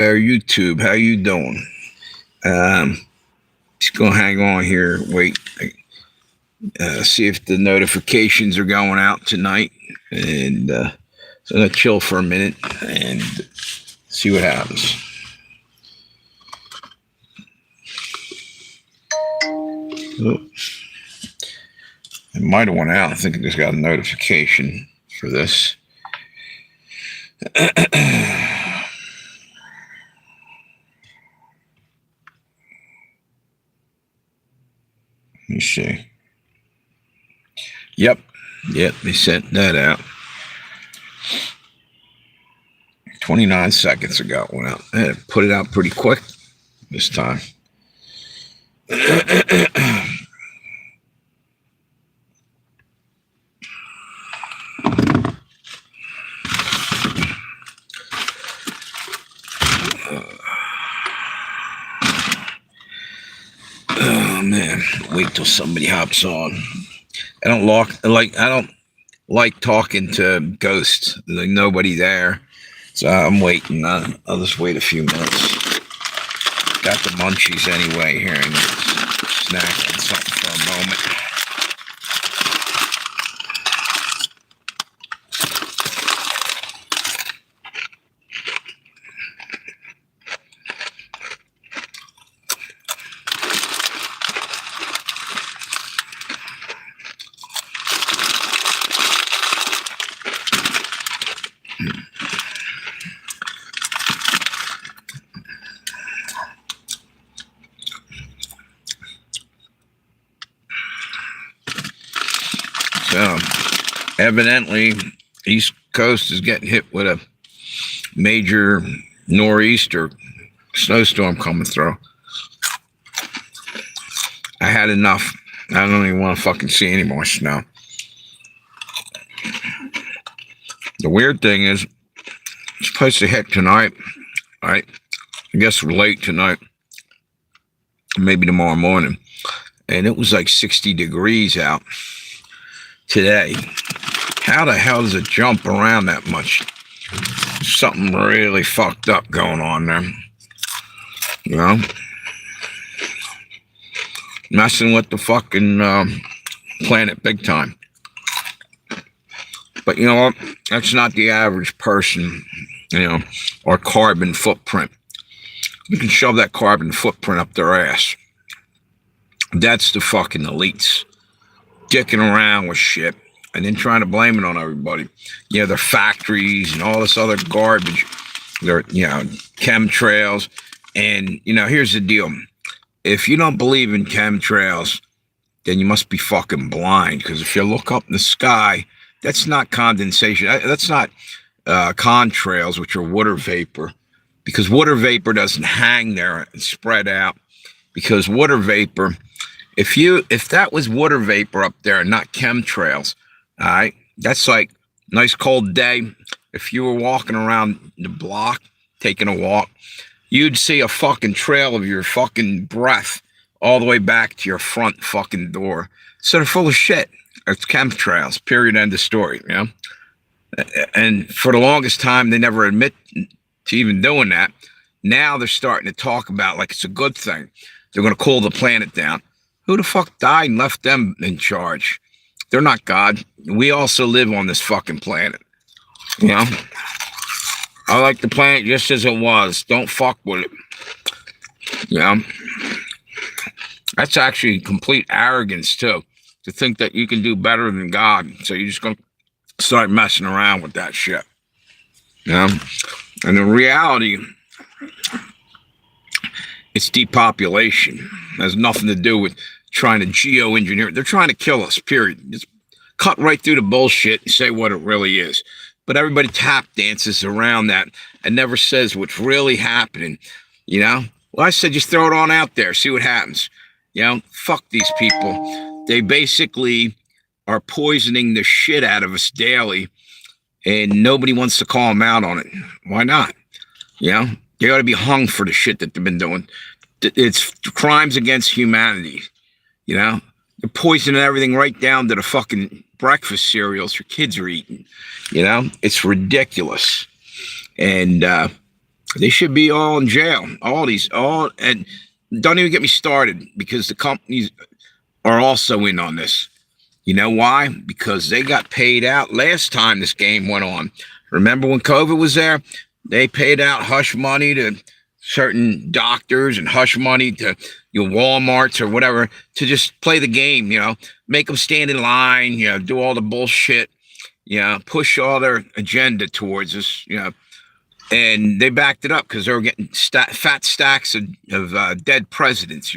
there, YouTube. How you doing? Um, just gonna hang on here, wait, see if the notifications are going out tonight, and so I'm gonna chill for a minute and see what happens. Oh, it might have went out. I think I just got a notification for this. Let me see. Yep, they sent that out 29 seconds ago. It went out. I had to put it out pretty quick this time. Oh man, wait till somebody hops on. I don't like talking to ghosts. There's like nobody there, so I'm waiting. I'll just wait a few minutes. Got the munchies anyway here, and snack on something for a moment. So, evidently, East Coast is getting hit with a major nor'easter snowstorm coming through. I had enough. I don't even want to fucking see any more snow. The weird thing is, it's supposed to hit tonight, right? I guess late tonight, maybe tomorrow morning. And it was like 60 degrees out today. How the hell does it jump around that much? Something really fucked up going on there. You know? Messing with the fucking planet big time. But you know what? That's not the average person, you know, or carbon footprint. You can shove that carbon footprint up their ass. That's the fucking elites. Dicking around with shit and then trying to blame it on everybody. You know, their factories and all this other garbage. Their, you know, chemtrails. And, you know, here's the deal. If you don't believe in chemtrails, then you must be fucking blind. Because if you look up in the sky, that's not condensation. That's not contrails, which are water vapor. Because water vapor doesn't hang there and spread out. Because water vapor... If that was water vapor up there and not chemtrails, all right, that's like nice cold day. If you were walking around the block, taking a walk, you'd see a fucking trail of your fucking breath all the way back to your front fucking door. So they're full of shit. It's chemtrails, period, end of story, you know? And for the longest time, they never admit to even doing that. Now they're starting to talk about like it's a good thing. They're going to cool the planet down. Who the fuck died and left them in charge? They're not God. We also live on this fucking planet. You know? I like the planet just as it was. Don't fuck with it. You know? That's actually complete arrogance, too. To think that you can do better than God. So you're just going to start messing around with that shit. You know? And the reality... it's depopulation. It has nothing to do with trying to geoengineer. They're trying to kill us, period. Just cut right through the bullshit and say what it really is. But everybody tap dances around that and never says what's really happening. You know? Well, I said just throw it on out there, see what happens. You know? Fuck these people. They basically are poisoning the shit out of us daily, and nobody wants to call them out on it. Why not? You know? They ought to be hung for the shit that they've been doing. It's crimes against humanity. You know? They're poisoning everything right down to the fucking breakfast cereals your kids are eating. You know? It's ridiculous. And They should be all in jail. And don't even get me started because the companies are also in on this. You know why? Because they got paid out last time this game went on. Remember when COVID was there? They paid out hush money to certain doctors and hush money to Walmarts or whatever to just play the game, make them stand in line, do all the bullshit, push all their agenda towards us, and they backed it up because they were getting fat stacks of dead presidents,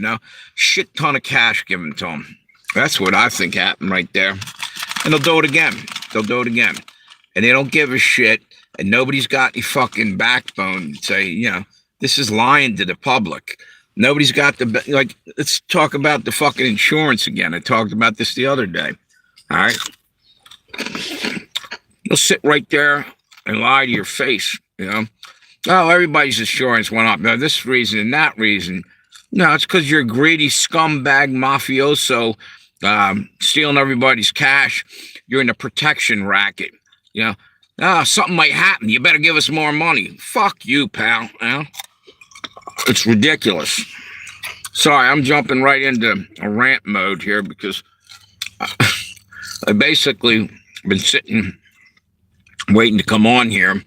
shit ton of cash given to them. That's what I think happened right there. And they'll do it again. And they don't give a shit. And nobody's got any fucking backbone to say, this is lying to the public. Nobody's got let's talk about the fucking insurance again. I talked about this the other day. All right. They'll sit right there and lie to your face, Oh, everybody's insurance went up. Now, this reason and that reason. No, it's because you're a greedy scumbag mafioso stealing everybody's cash. You're in a protection racket. Something might happen. You better give us more money. Fuck you, pal. It's ridiculous. Sorry, I'm jumping right into a rant mode here because I basically been sitting waiting to come on here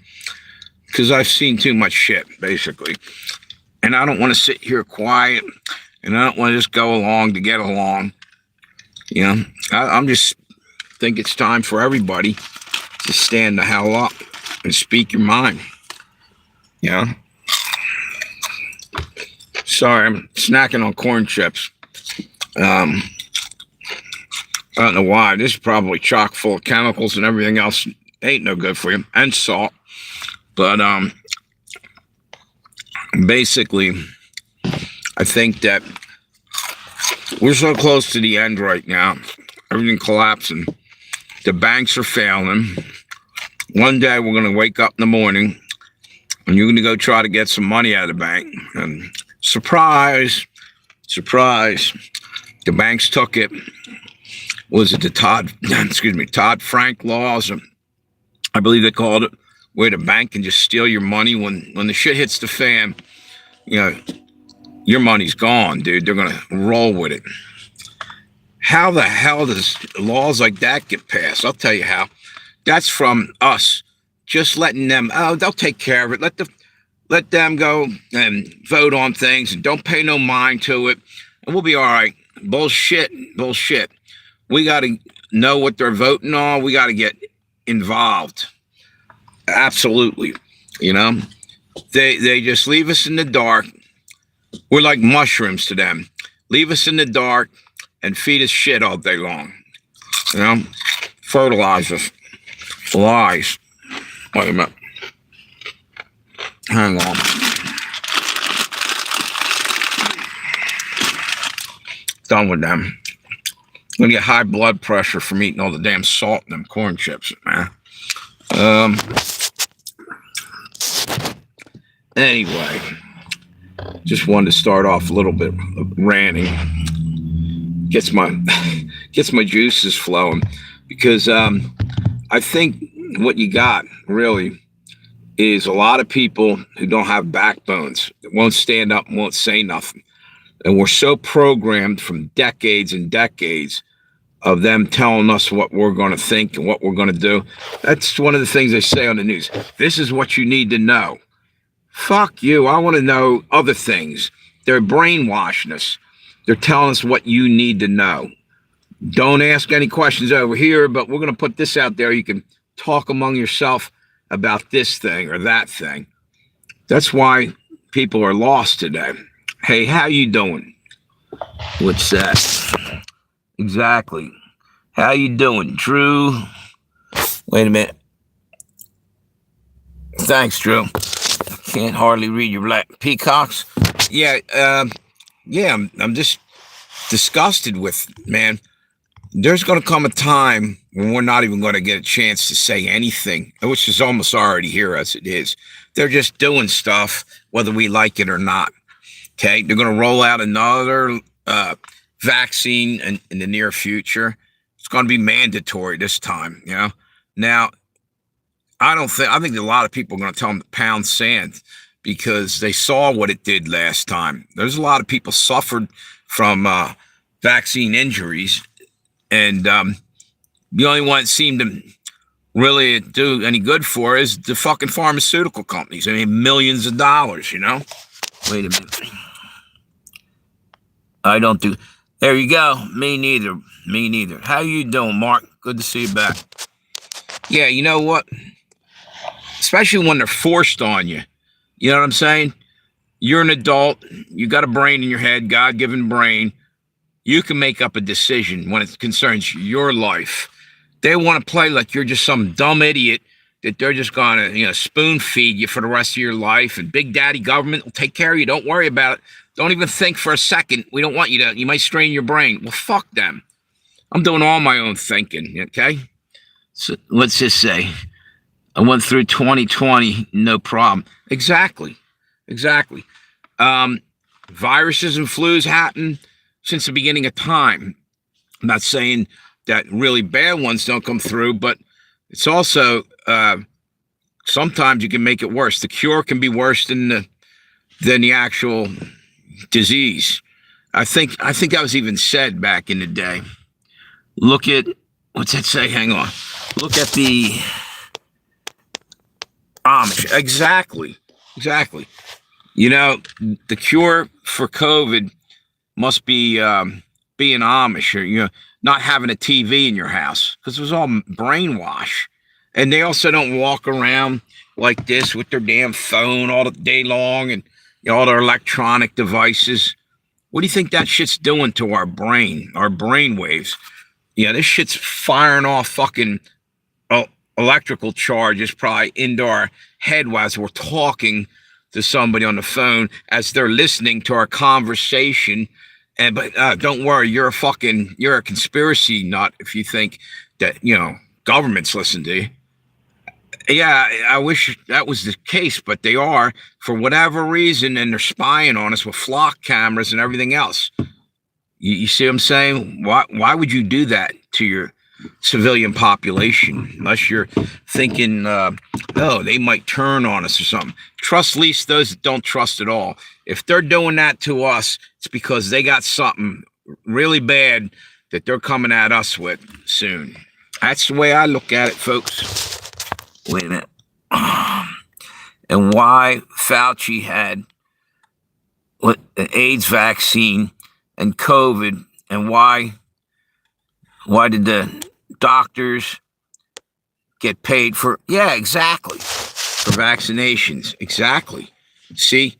because I've seen too much shit, basically. And I don't want to sit here quiet, and I don't want to just go along to get along. I'm just think it's time for everybody to stand the hell up and speak your mind. Sorry, I'm snacking on corn chips. I don't know why. This is probably chock full of chemicals and everything else. Ain't no good for you. And salt. But basically, I think that we're so close to the end right now. Everything collapsing. The banks are failing. One day we're going to wake up in the morning and you're going to go try to get some money out of the bank. And surprise, the banks took it. Was it the Todd Frank laws? I believe they called it, where the bank can just steal your money when the shit hits the fan. Your money's gone, dude. They're going to roll with it. How the hell does laws like that get passed? I'll tell you how. That's from us just letting them, they'll take care of it. Let them go and vote on things and don't pay no mind to it. And we'll be all right. Bullshit. We got to know what they're voting on. We got to get involved. Absolutely. They just leave us in the dark. We're like mushrooms to them. Leave us in the dark and feed us shit all day long. Fertilize us. Lies. Wait a minute. Hang on. Done with them. I'm going to get high blood pressure from eating all the damn salt in them corn chips, man. Anyway, just wanted to start off a little bit of ranting. Gets my juices flowing because I think what you got really is a lot of people who don't have backbones, that won't stand up and won't say nothing. And we're so programmed from decades and decades of them telling us what we're going to think and what we're going to do. That's one of the things they say on the news. This is what you need to know. Fuck you. I want to know other things. They're brainwashing us. They're telling us what you need to know. Don't ask any questions over here, but we're going to put this out there. You can talk among yourself about this thing or that thing. That's why people are lost today. Hey, how you doing? What's that? Exactly. How you doing, Drew? Wait a minute. Thanks, Drew. Can't hardly read your black peacocks. Yeah, I'm just disgusted with, man. There's going to come a time when we're not even going to get a chance to say anything, which is almost already here as it is. They're just doing stuff, whether we like it or not. Okay, they're going to roll out another vaccine in the near future. It's going to be mandatory this time. Now, I think a lot of people are going to tell them to pound sand because they saw what it did last time. There's a lot of people suffered from vaccine injuries, and the only one that seemed to really do any good for is the fucking pharmaceutical companies. I mean, millions of dollars, you know? Wait a minute. I don't do... There you go. Me neither. Me neither. How you doing, Mark? Good to see you back. Yeah, you know what? Especially when they're forced on you. You know what I'm saying? You're an adult. You got a brain in your head, God-given brain. You can make up a decision when it concerns your life. They want to play like you're just some dumb idiot that they're just going to, spoon feed you for the rest of your life. And Big Daddy government will take care of you. Don't worry about it. Don't even think for a second. We don't want you to. You might strain your brain. Well, fuck them. I'm doing all my own thinking, okay? So let's just say I went through 2020, no problem. Exactly. Viruses and flus happen since the beginning of time. I'm not saying that really bad ones don't come through, but it's also sometimes you can make it worse. The cure can be worse than the actual disease. I think that was even said back in the day. Look at, what's that say? Hang on. Look at the Amish. Exactly. The cure for COVID must be being Amish, or not having a TV in your house, because it was all brainwash. And they also don't walk around like this with their damn phone all the day long and all their electronic devices. What do you think that shit's doing to our brain waves? This shit's firing off fucking electrical charges probably into our head as we're talking to somebody on the phone, as they're listening to our conversation. But don't worry, you're a conspiracy nut if you think that, governments listen to you. Yeah, I wish that was the case, but they are, for whatever reason, and they're spying on us with flock cameras and everything else. You see what I'm saying? Why would you do that to your civilian population, unless you're thinking, they might turn on us or something? Trust least those that don't trust at all. If they're doing that to us, it's because they got something really bad that they're coming at us with soon. That's the way I look at it, folks. Wait a minute. And why Fauci had the AIDS vaccine and COVID, and why did the doctors get paid for? Yeah, exactly. For vaccinations. Exactly. See?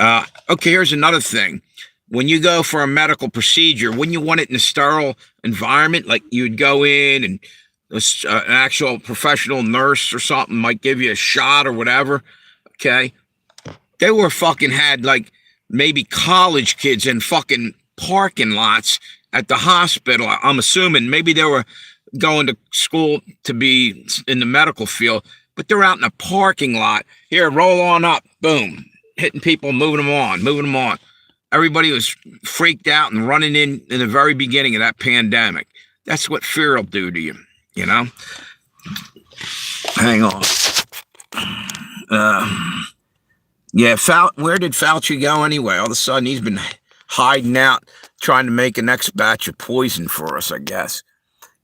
Okay, here's another thing. When you go for a medical procedure, wouldn't you want it in a sterile environment? Like you'd go in and an actual professional nurse or something might give you a shot or whatever. Okay. They were had like maybe college kids in fucking parking lots at the hospital. I'm assuming maybe they were going to school to be in the medical field, but they're out in a parking lot. Here, roll on up. Boom. Hitting people, moving them on. Everybody was freaked out and running in the very beginning of that pandemic. That's what fear will do to you. Hang on. Where did Fauci go anyway? All of a sudden, he's been hiding out, trying to make a next batch of poison for us, I guess.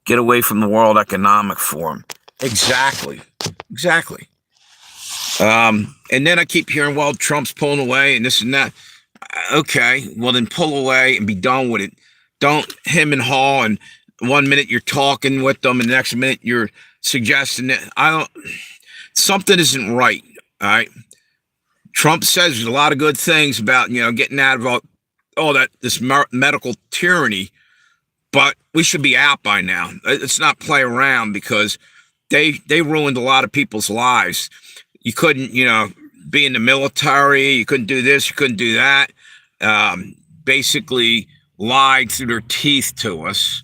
Get away from the World Economic Forum. Exactly. And then I keep hearing, well, Trump's pulling away and this and that. Okay, well, then pull away and be done with it. Don't him and haw, and 1 minute you're talking with them and the next minute you're suggesting that something isn't right. All right. Trump says a lot of good things about, getting out of all this medical tyranny, but we should be out by now. Let's not play around, because they ruined a lot of people's lives. You couldn't, be in the military. You couldn't do this. You couldn't do that. Basically lied through their teeth to us.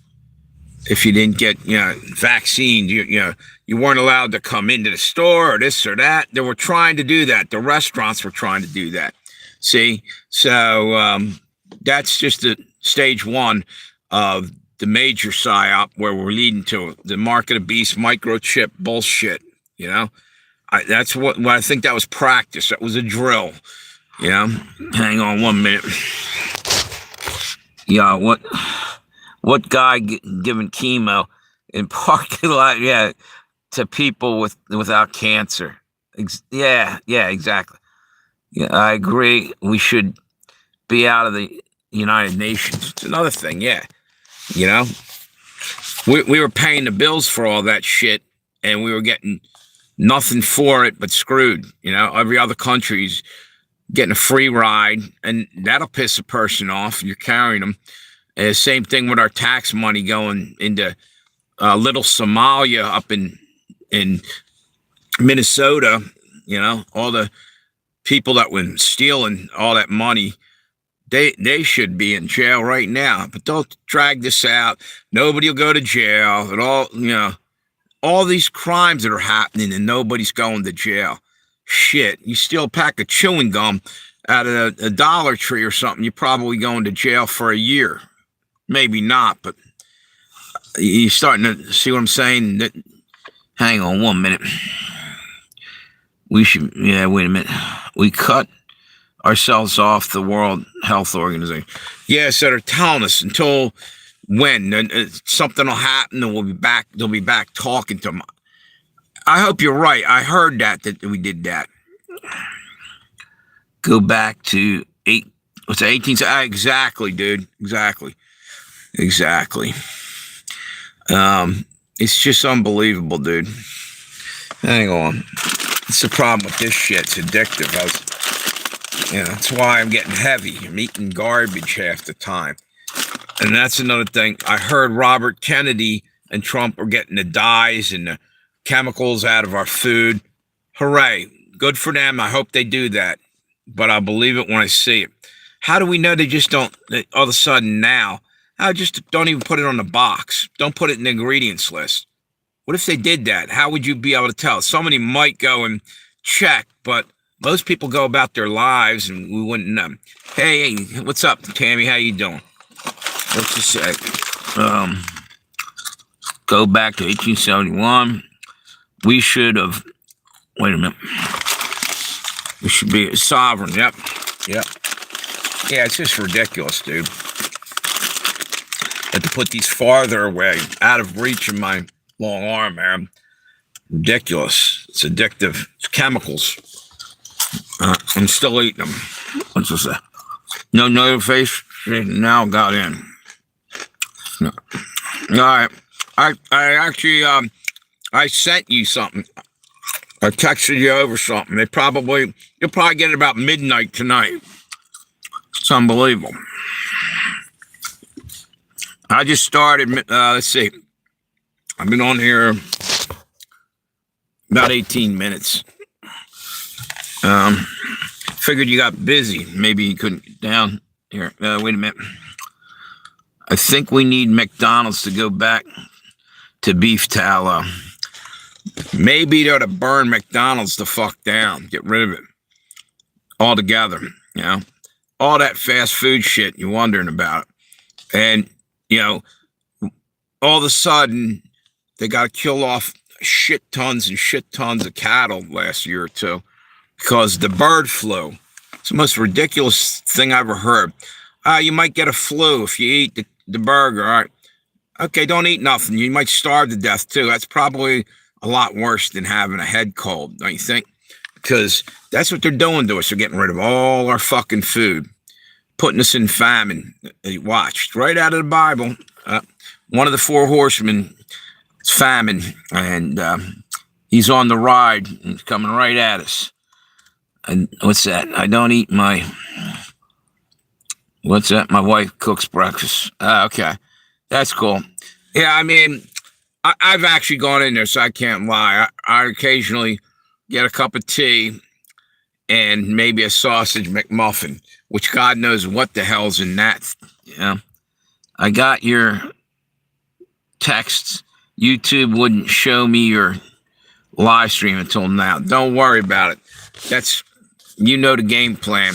If you didn't get, vaccine, you weren't allowed to come into the store or this or that. They were trying to do that. The restaurants were trying to do that. See? So that's just the stage one of the major psyop, where we're leading to the market of beast microchip bullshit, That's what I think that was practice. That was a drill. Yeah. Hang on 1 minute. Yeah. What guy giving chemo in parking lot? Yeah, to people without cancer. Yeah. Exactly. Yeah, I agree. We should be out of the United Nations. It's another thing. Yeah. You know, we were paying the bills for all that shit, and we were getting nothing for it but screwed. Every other country's getting a free ride, and that'll piss a person off. You're carrying them. And the same thing with our tax money going into little Somalia up in Minnesota. All the people that were stealing all that money, they should be in jail right now. But don't drag this out. Nobody will go to jail. All these crimes that are happening and nobody's going to jail. Shit, you steal a pack of chewing gum out of a Dollar Tree or something, you're probably going to jail for a year. Maybe not, but you're starting to see what I'm saying? Hang on 1 minute. Wait a minute. We cut ourselves off the World Health Organization. Yeah, so they're telling us until when something will happen and we'll be back. They'll be back talking to them. I hope you're right. I heard that we did that. Go back to 18? Exactly, dude. Exactly. It's just unbelievable, dude. Hang on. It's the problem with this shit. It's addictive. That's why I'm getting heavy. I'm eating garbage half the time. And that's another thing. I heard Robert Kennedy and Trump are getting the dyes and the chemicals out of our food. Hooray. Good for them. I hope they do that. But I believe it when I see it. How do we know they just don't, all of a sudden now, I just don't even put it on the box. Don't put it in the ingredients list. What if they did that? How would you be able to tell? Somebody might go and check, but most people go about their lives and we wouldn't know. Hey, what's up, Tammy? How you doing? Let's just say, go back to 1871. We should have, wait a minute. We should be sovereign. Yep. Yeah, it's just ridiculous, dude. But to put these farther away, out of reach of my long arm, man. Ridiculous. It's addictive. It's chemicals. I'm still eating them. What's this? No notification now got in. No. All right. I actually, I sent you something. I texted you over something. You'll probably get it about midnight tonight. It's unbelievable. I just started, let's see. I've been on here about 18 minutes. Figured you got busy. Maybe you couldn't get down here. Wait a minute. I think we need McDonald's to go back to beef tallow. Maybe they ought to burn McDonald's the fuck down. Get rid of it altogether. All that fast food shit you're wondering about. And, all of a sudden, they got to kill off shit tons and shit tons of cattle last year or two because the bird flu. It's the most ridiculous thing I ever heard. You might get a flu if you eat the burger. All right. Okay, don't eat nothing. You might starve to death too. That's probably a lot worse than having a head cold, don't you think? Because that's what they're doing to us. They're getting rid of all our fucking food, putting us in famine. Watched right out of the Bible. One of the four horsemen is famine, and he's on the ride and he's coming right at us. And what's that? I don't eat my. What's that? My wife cooks breakfast. Okay, that's cool. Yeah, I mean, I've actually gone in there, so I can't lie. I occasionally get a cup of tea and maybe a sausage McMuffin, which God knows what the hell's in that. I got your texts. YouTube wouldn't show me your live stream until now. Don't worry about it. That's, the game plan.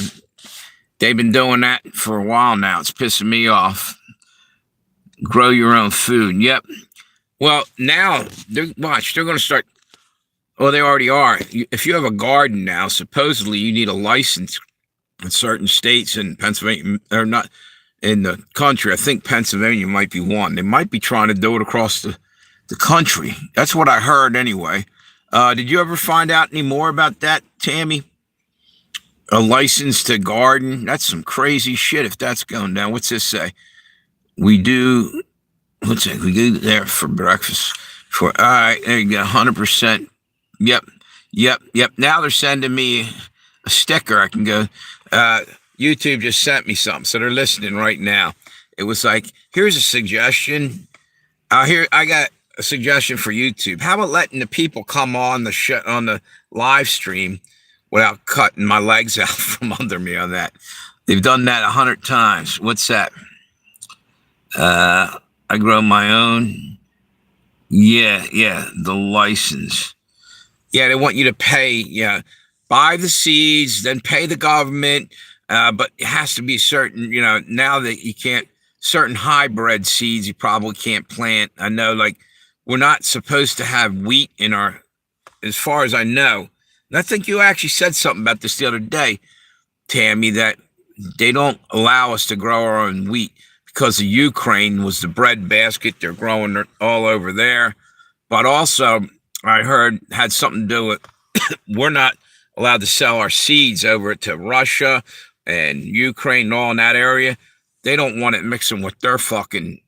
They've been doing that for a while now. It's pissing me off. Grow your own food. Yep. Well, now, they're going to start Well, they already are. If you have a garden now, supposedly you need a license in certain states in Pennsylvania, or not in the country. I think Pennsylvania might be one. They might be trying to do it across the country. That's what I heard anyway. Did you ever find out any more about that, Tammy? A license to garden? That's some crazy shit if that's going down. What's this say? We do, what's it? We do there for breakfast. For, all right, there you go, 100%. Yep, yep. Now they're sending me a sticker. I can go, YouTube just sent me something, so they're listening right now. It was like, here's a suggestion. Here, I got a suggestion for YouTube. How about letting the people come on the live stream without cutting my legs out from under me on that? They've done that 100 times. What's that? I grow my own. Yeah, the license. Yeah, they want you to pay, buy the seeds, then pay the government, but it has to be certain, now that you can't, certain hybrid seeds you probably can't plant. I know, like, we're not supposed to have wheat in our, as far as I know. And I think you actually said something about this the other day, Tammy, that they don't allow us to grow our own wheat because of Ukraine was the bread basket. They're growing it all over there. But also, I heard had something to do with we're not allowed to sell our seeds over to Russia and Ukraine and all in that area. They don't want it mixing with their fucking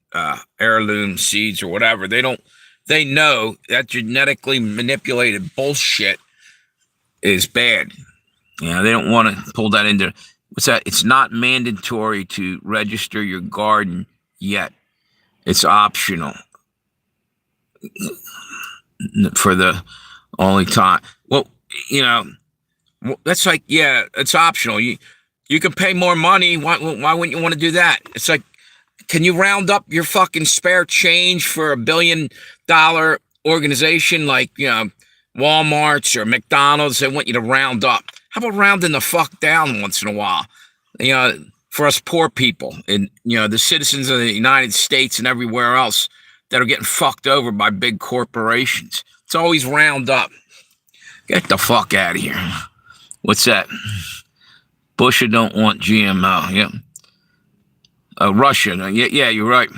heirloom seeds or whatever. They know that genetically manipulated bullshit is bad. Yeah, they don't want to pull that into, what's that? It's not mandatory to register your garden yet. It's optional for the only time. Well, that's like, yeah, it's optional. You can pay more money. Why wouldn't you want to do that? It's like, can you round up your fucking spare change for $1 billion organization like, Walmart's or McDonald's? They want you to round up. How about rounding the fuck down once in a while? For us poor people and, the citizens of the United States and everywhere else that are getting fucked over by big corporations. It's always round up. Get the fuck out of here. What's that? Busha don't want GMO. Yep. Russia. Yeah, you're right.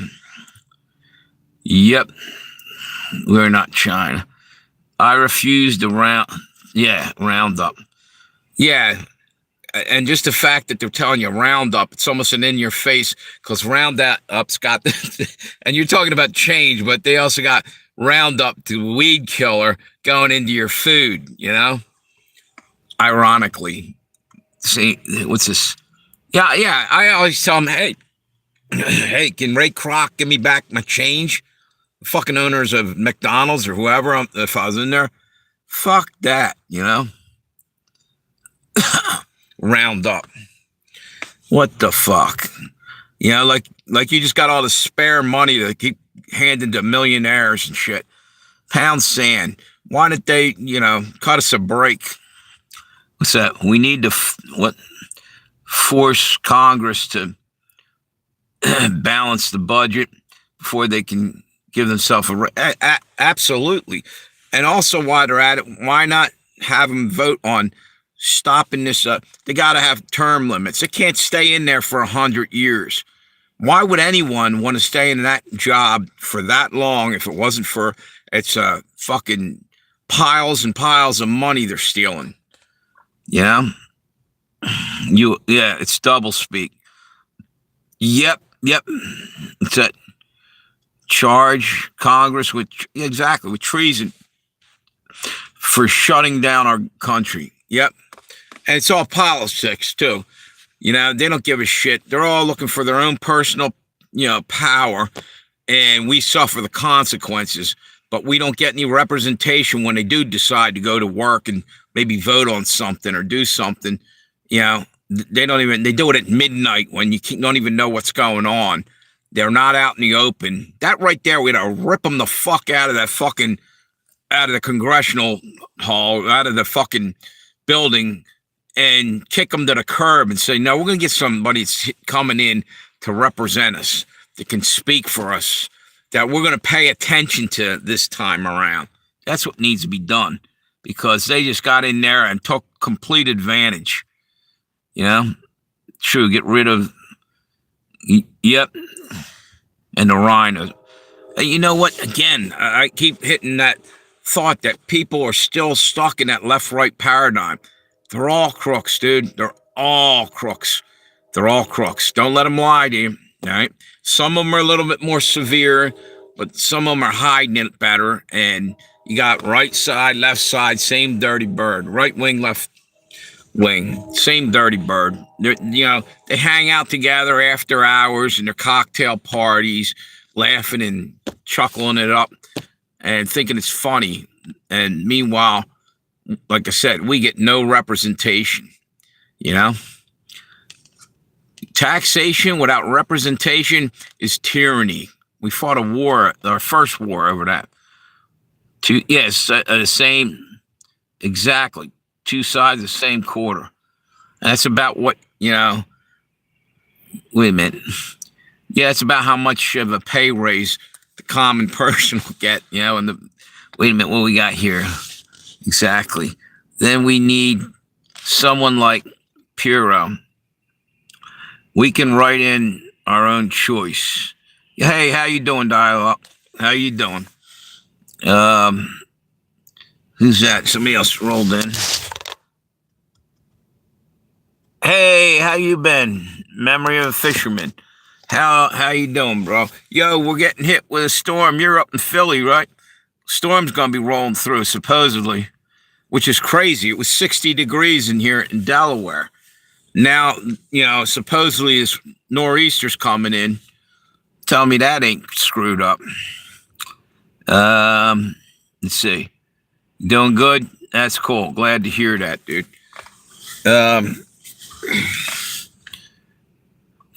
Yep. We're not China. I refuse to round up. Yeah. And just the fact that they're telling you Roundup, it's almost an in your face because Roundup's got, and you're talking about change, but they also got Roundup, the weed killer, going into your food, Ironically. See, what's this? Yeah. I always tell them, hey, can Ray Kroc give me back my change? The fucking owners of McDonald's or whoever, if I was in there, fuck that, Roundup. What the fuck? Like you just got all the spare money to keep handing to millionaires and shit. Pound sand. Why didn't they, cut us a break? What's that? We need to force Congress to balance the budget before they can give themselves absolutely. And also, while they're at it, why not have them vote on stopping this? They got to have term limits. They can't stay in there for 100 years. Why would anyone want to stay in that job for that long if it wasn't for it's fucking piles and piles of money they're stealing? It's double speak. Yep. It's that charge Congress with treason for shutting down our country. Yep. And it's all politics too. They don't give a shit. They're all looking for their own personal, power, and we suffer the consequences, but we don't get any representation when they do decide to go to work and maybe vote on something or do something. They do it at midnight when you don't even know what's going on. They're not out in the open. That right there, we gotta rip them the fuck out of the congressional hall, out of the fucking building, and kick them to the curb and say, no, we're going to get somebody coming in to represent us, that can speak for us, that we're going to pay attention to this time around. That's what needs to be done, because they just got in there and took complete advantage. You know, true, get rid of, yep, and the rhinos. You know what? Again, I keep hitting that thought that people are still stuck in that left-right paradigm. They're all crooks, dude. They're all crooks. They're all crooks. Don't let them lie to you, all right? Some of them are a little bit more severe, but some of them are hiding it better. And you got right side, left side, same dirty bird. Right wing, left wing, same dirty bird. They hang out together after hours in their cocktail parties, laughing and chuckling it up and thinking it's funny. And meanwhile, like I said, we get no representation, you know? Taxation without representation is tyranny. We fought a war, our first war over that. The same, exactly. Two sides of the same quarter. And that's about what, wait a minute. Yeah, it's about how much of a pay raise the common person will get, wait a minute, what we got here? Exactly. Then we need someone like Puro. We can write in our own choice. Hey, how you doing, Dial-Up? How you doing? Who's that? Somebody else rolled in. Hey, how you been? Memory of a fisherman. How you doing, bro? Yo, we're getting hit with a storm. You're up in Philly, right? Storm's gonna be rolling through, supposedly, which is crazy. It was 60 degrees in here in Delaware. Now, supposedly this nor'easter's coming in. Tell me that ain't screwed up. Let's see. Doing good? That's cool. Glad to hear that, dude. I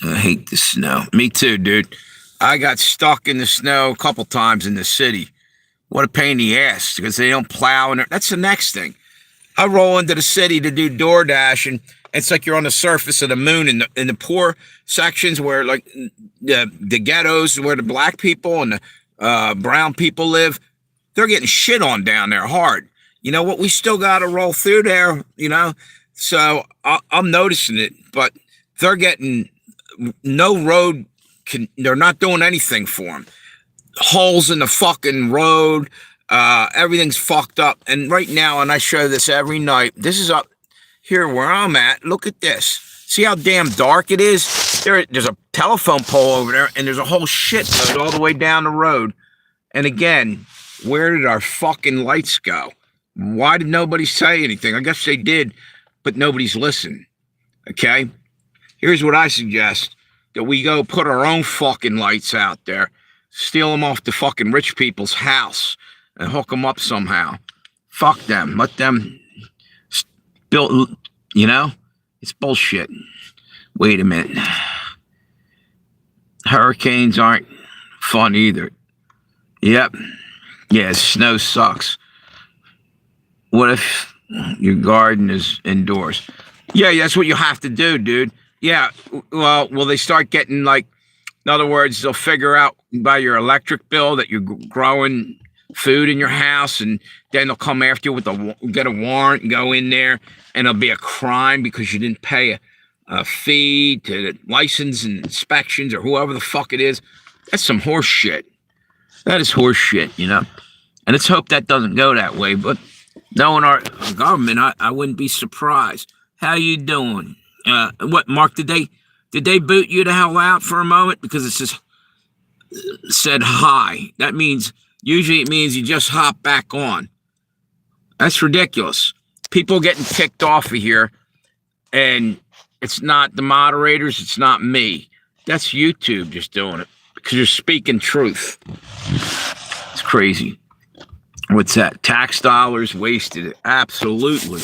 hate the snow. Me too, dude. I got stuck in the snow a couple times in the city. What a pain in the ass, because they don't plow. And that's the next thing. I roll into the city to do DoorDash, and it's like you're on the surface of the moon in the poor sections where, like, the ghettos where the black people and the brown people live. They're getting shit on down there hard. You know what? We still got to roll through there, So I'm noticing it, but they're getting no road. They're not doing anything for them. Holes in the fucking road. Everything's fucked up. And right now, and I show this every night, this is up here where I'm at. Look at this. See how damn dark it is? There's a telephone pole over there, and there's a whole shitload all the way down the road. And again, where did our fucking lights go? Why did nobody say anything? I guess they did, but nobody's listening. Okay? Here's what I suggest. That we go put our own fucking lights out there, steal them off the fucking rich people's house, and hook them up somehow. Fuck them. Let them build, It's bullshit. Wait a minute. Hurricanes aren't fun either. Yep. Yeah, snow sucks. What if your garden is indoors? Yeah, that's what you have to do, dude. Yeah, well, will they start getting, like, in other words, they'll figure out by your electric bill that you're growing food in your house, and then they'll come after you get a warrant and go in there, and it'll be a crime because you didn't pay a fee to the license and inspections or whoever the fuck it is. That's some horse shit. That is horse shit, And let's hope that doesn't go that way, but knowing our government, I wouldn't be surprised. How you doing? What, Mark, did they boot you the hell out for a moment? Because it said hi. That means, usually it means you just hop back on. That's ridiculous. People getting kicked off of here, and it's not the moderators, it's not me. That's YouTube just doing it, because you're speaking truth. It's crazy. What's that? Tax dollars wasted. Absolutely.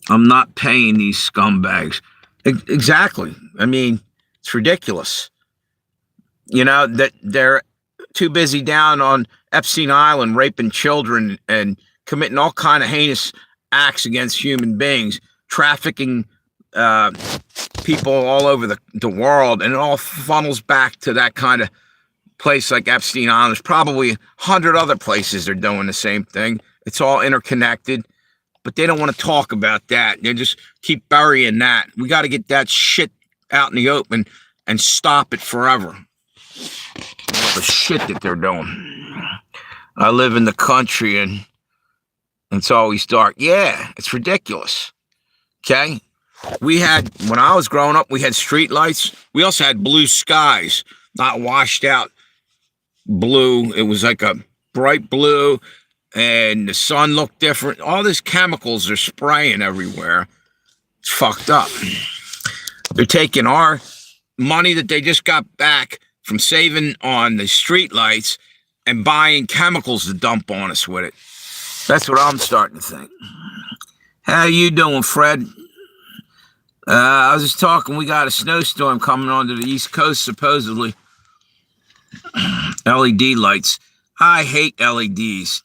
I'm not paying these scumbags. Exactly. I mean, it's ridiculous. That they're too busy down on Epstein Island raping children and committing all kind of heinous acts against human beings, trafficking people all over the world, and it all funnels back to that kind of place like Epstein Island. There's probably 100 other places they're doing the same thing. It's all interconnected, but they don't want to talk about that. They just keep burying that. We got to get that shit out in the open and stop it forever. All the shit that they're doing. I live in the country and it's always dark. Yeah, it's ridiculous. Okay? When I was growing up, we had street lights. We also had blue skies, not washed out blue. It was like a bright blue, and the sun looked different. All these chemicals are spraying everywhere. It's fucked up. They're taking our money that they just got back from saving on the street lights and buying chemicals to dump on us with it. That's what I'm starting to think. How you doing, Fred? I was just talking, we got a snowstorm coming onto the East Coast, supposedly. LED lights. I hate LEDs.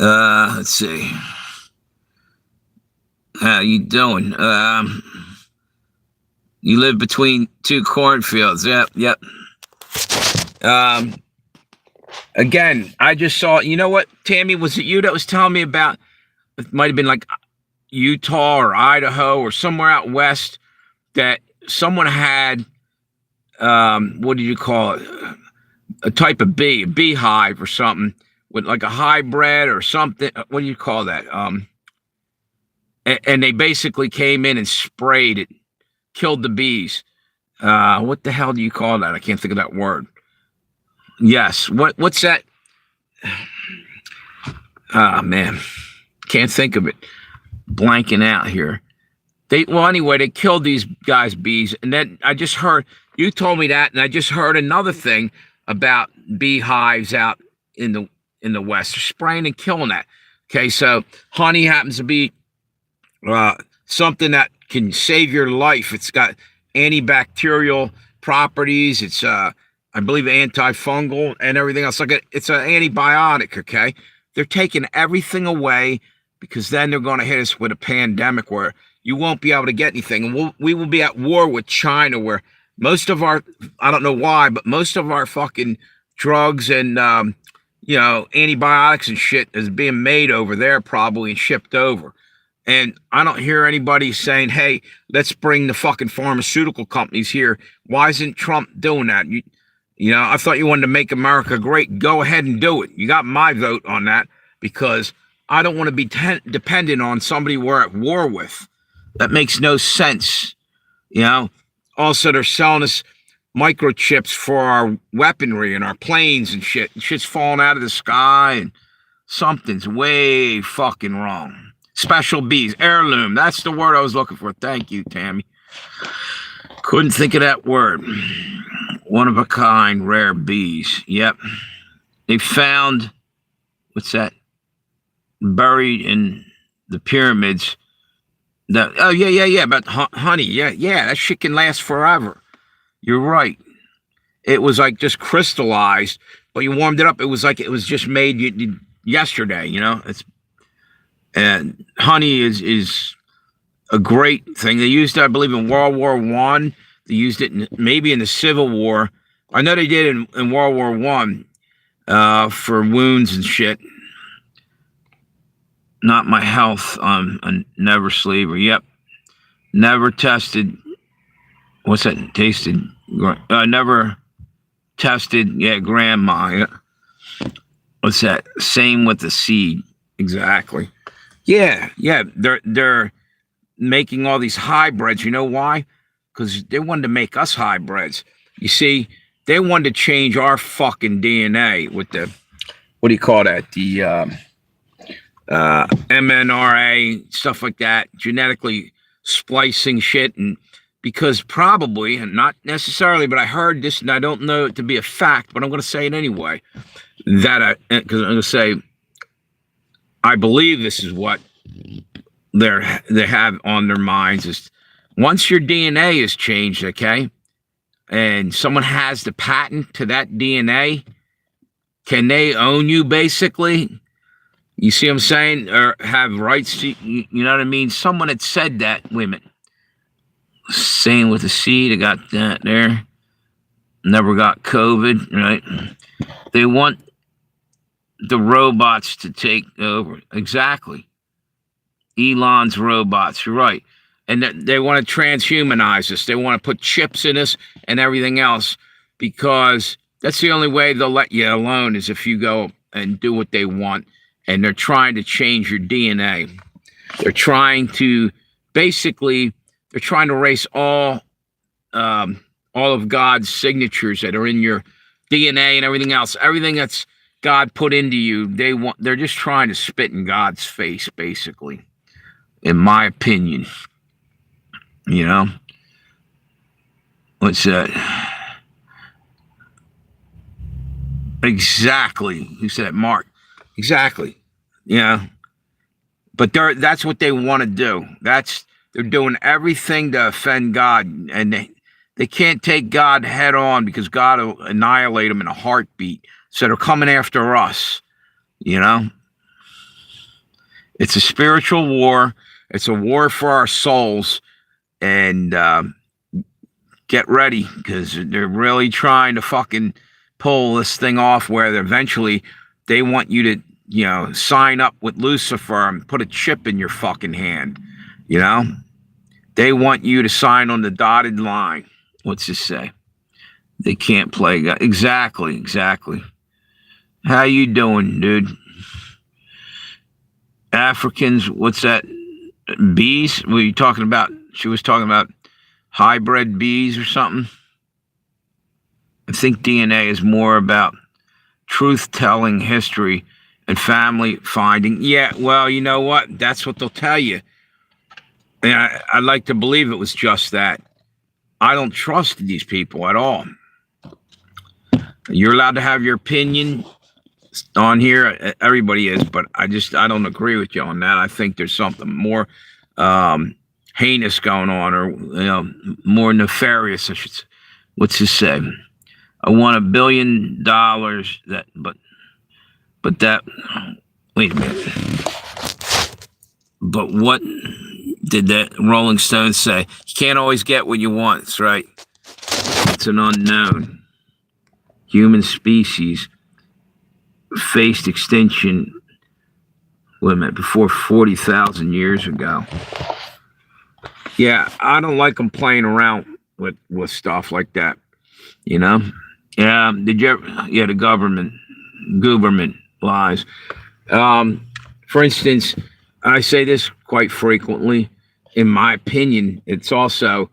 Let's see. How you doing? You live between two cornfields. Yep. Again, I just saw, you know what, Tammy, was it you that was telling me about, it might have been like Utah or Idaho or somewhere out west, that someone had, what do you call it? A type of bee, a beehive or something, with like a hybrid or something. What do you call that? And they basically came in and sprayed it, killed the bees. What the hell do you call that? I can't think of that word. Yes. What's that? Ah, man. Can't think of it. Blanking out here. Anyway, they killed these guys' bees. And then I just heard, you told me that, and I just heard another thing about beehives out in the West. They're spraying and killing that. Okay, so honey happens to be something that can save your life. It's got antibacterial properties. It's I believe antifungal and everything else. It's an antibiotic, okay? They're taking everything away because then they're going to hit us with a pandemic where you won't be able to get anything. And we will be at war with China, where most of our, I don't know why, but most of our fucking drugs and, antibiotics and shit is being made over there probably and shipped over. And I don't hear anybody saying, hey, let's bring the fucking pharmaceutical companies here. Why isn't Trump doing that? I thought you wanted to make America great. Go ahead and do it. You got my vote on that, because I don't want to be dependent on somebody we're at war with. That makes no sense. Also, they're selling us microchips for our weaponry and our planes and shit. Shit's falling out of the sky, and something's way fucking wrong. Special bees, heirloom. That's the word I was looking for. Thank you, Tammy. Couldn't think of that word. One of a kind, rare bees. Yep. They found, what's that? Buried in the pyramids. About honey. Yeah, that shit can last forever. You're right. It was like just crystallized, but you warmed it up. It was like it was just made yesterday, and honey is a great thing. They used it, I believe, in World War I. They used it maybe in the Civil War. I know they did in World War I for wounds and shit. Not my health. A never sleeper. Yep. Never tested. What's that? Tasted. Never tested. Yeah, grandma. Yeah. What's that? Same with the seed. Exactly. Yeah. They're making all these hybrids. You know why? Because they wanted to make us hybrids. You see, they wanted to change our fucking DNA with the, what do you call that? The mRNA, stuff like that, genetically splicing shit. And because probably, and not necessarily, but I heard this, and I don't know it to be a fact, but I'm going to say it anyway, because I'm going to say, I believe this is what they have on their minds, is once your DNA is changed, okay, and someone has the patent to that DNA, can they own you, basically? You see what I'm saying? Or have rights to, you know what I mean? Someone had said that. Wait a minute. Same with the seed. I got that there. Never got COVID, right? They want the robots to take over. Exactly. Elon's robots. You're right. And they want to transhumanize us. They want to put chips in us and everything else, because that's the only way they'll let you alone, is if you go and do what they want. And they're trying to change your DNA. They're trying to they're trying to erase all of God's signatures that are in your DNA and everything else. Everything that's God put into you, they're just trying to spit in God's face, basically, in my opinion. You know? What's that? Exactly. Who said it? Mark. Exactly. Yeah. But that's what they want to do. They're doing everything to offend God, and they can't take God head on, because God will annihilate them in a heartbeat. So they're coming after us. You know? It's a spiritual war. It's a war for our souls. And get ready, because they're really trying to fucking pull this thing off, where eventually they want you to, sign up with Lucifer and put a chip in your fucking hand. You know? They want you to sign on the dotted line. What's this say? They can't play God. Exactly. How you doing, dude? Africans, what's that? Bees? What are you talking about? She was talking about hybrid bees or something. I think DNA is more about truth-telling, history, and family finding. Yeah, well, you know what? That's what they'll tell you. And I'd like to believe it was just that. I don't trust these people at all. You're allowed to have your opinion on here. Everybody is, but I don't agree with you on that. I think there's something more heinous going on, or more nefarious. I should say. What's this say? I want $1 billion. But that. Wait a minute. But what did that Rolling Stone say? You can't always get what you want. That's right. It's an unknown. Human species faced extinction. Wait a minute. Before 40,000 years ago. Yeah, I don't like them playing around with stuff like that. You know? Yeah, the government lies. For instance, I say this quite frequently. In my opinion, it's also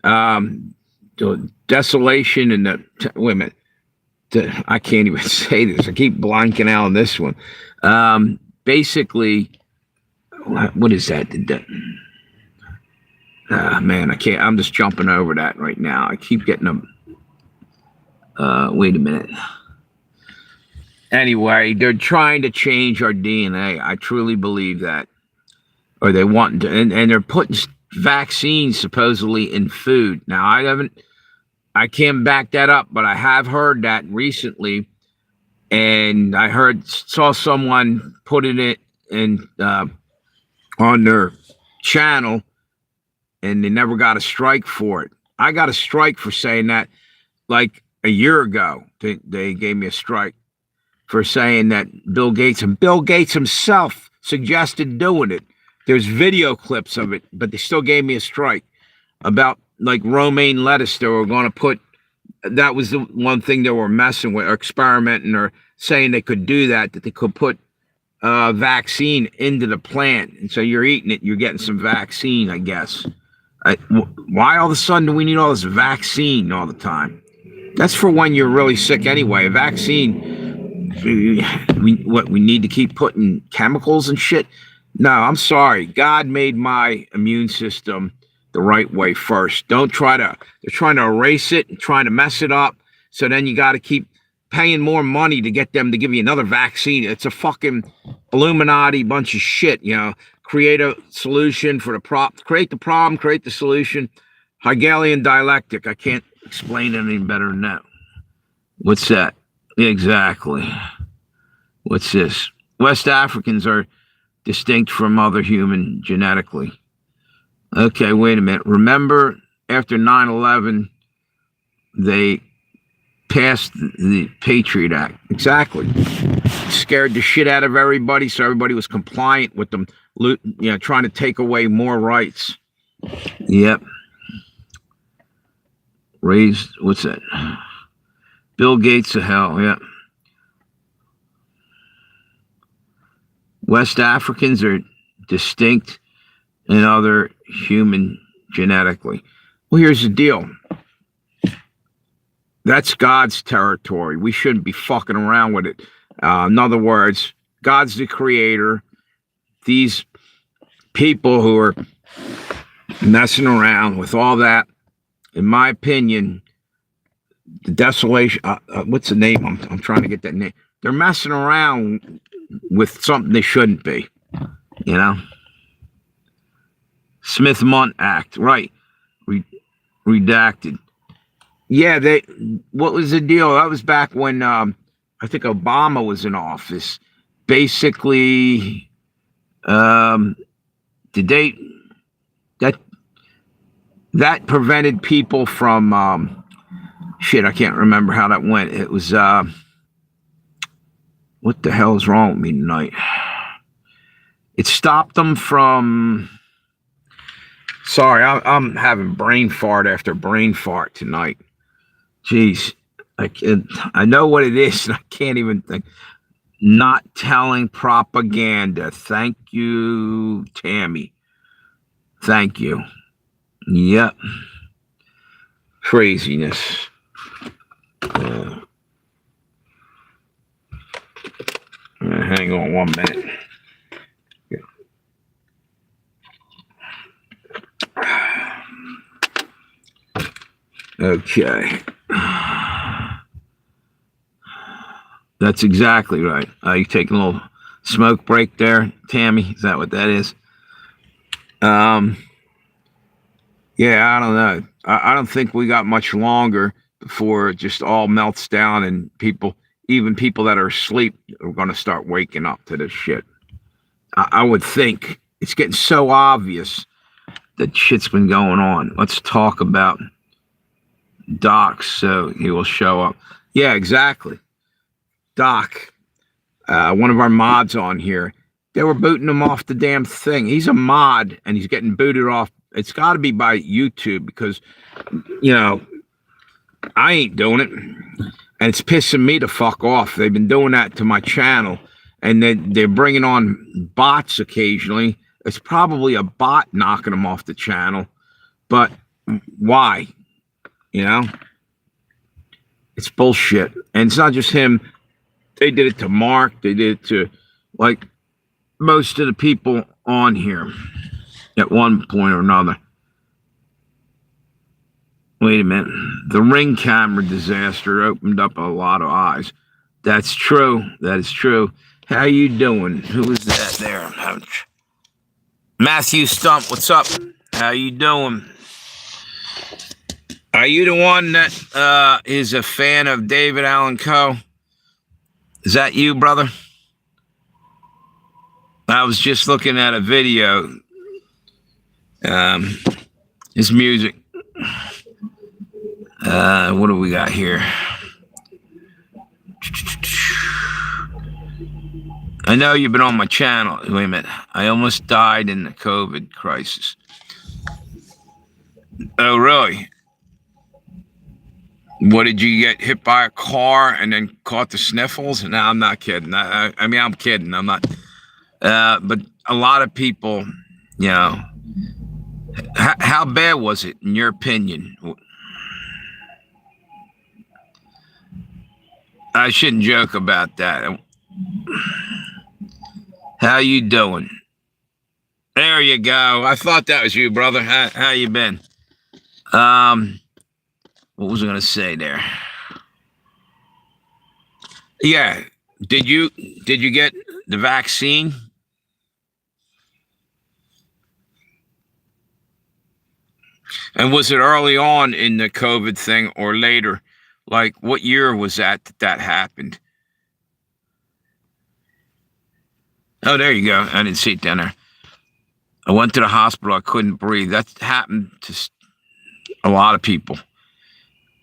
the desolation and wait a minute. I can't even say this. I keep blanking out on this one. Basically, what is that? Man, I can't. I'm just jumping over that right now. I keep getting them. Wait a minute. Anyway, they're trying to change our DNA. I truly believe that. Or they want to, and they're putting vaccines supposedly in food. Now, I can't back that up, but I have heard that recently. And I saw someone putting it in on their channel, and they never got a strike for it. I got a strike for saying that like a year ago. They gave me a strike for saying that Bill Gates himself suggested doing it. There's video clips of it, but they still gave me a strike about like romaine lettuce. They were going to put, that was the one thing they were messing with, or experimenting, or saying they could do that they could put vaccine into the plant. And so you're eating it, you're getting some vaccine, I guess. Why all of a sudden do we need all this vaccine all the time? That's for when you're really sick anyway. A vaccine, we need to keep putting chemicals and shit? No, I'm sorry. God made my immune system the right way first. They're trying to erase it and trying to mess it up. So then you got to keep paying more money to get them to give you another vaccine. It's a fucking Illuminati bunch of shit, Create a solution for create the problem, create the solution. Hegelian dialectic. I can't explain it any better than that. What's that? Exactly. What's this? West Africans are distinct from other human genetically. Okay, wait a minute. Remember, after 9/11, they passed the Patriot Act. Exactly. scared the shit out of everybody, so everybody was compliant with them, trying to take away more rights. Yep. Raised, what's that? Bill Gates of hell, yeah. West Africans are distinct and other human genetically. Well, here's the deal. That's God's territory. We shouldn't be fucking around with it. In other words, God's the creator. These people who are messing around with all that, in my opinion, the desolation, what's the name? I'm trying to get that name. They're messing around with something they shouldn't be, you know? Smith-Mundt Act, right. Redacted. Yeah, what was the deal? That was back when I think Obama was in office. Basically, that prevented people from shit, I can't remember how that went. It was what the hell is wrong with me tonight? It stopped them from. Sorry, I'm having brain fart after brain fart tonight. Jeez, I know what it is, and I can't even think. Not telling propaganda. Thank you, Tammy. Thank you. Yep. Craziness. Hang on 1 minute. Okay. That's exactly right. You taking a little smoke break there, Tammy? Is that what that is? Yeah, I don't know. I don't think we got much longer before it just all melts down and even people that are asleep are going to start waking up to this shit. I would think it's getting so obvious that shit's been going on. Let's talk about Doc, so he will show up. Yeah, exactly. Doc, one of our mods on here, they were booting him off the damn thing. He's a mod, and he's getting booted off. It's got to be by YouTube because, I ain't doing it, and it's pissing me to fuck off. They've been doing that to my channel, and they're bringing on bots occasionally. It's probably a bot knocking them off the channel, but why? It's bullshit. And it's not just him. They did it to Mark. They did it to, like, most of the people on here at one point or another. Wait a minute. The Ring camera disaster opened up a lot of eyes. That's true. That is true. How you doing? Who is that there? Matthew Stump, what's up? How you doing? Are you the one that is a fan of David Allan Coe? Is that you, brother? I was just looking at a video. His music. What do we got here? I know you've been on my channel. Wait a minute. I almost died in the COVID crisis. Oh, really? What, did you get hit by a car and then caught the sniffles? No, I'm not kidding. I mean, I'm kidding. I'm not. But a lot of people, how bad was it in your opinion? I shouldn't joke about that. How you doing? There you go. I thought that was you, brother. How you been? What was I going to say there? Yeah. Did you get the vaccine? And was it early on in the COVID thing or later? Like, what year was that happened? Oh, there you go. I didn't see it down there. I went to the hospital. I couldn't breathe. That happened to a lot of people.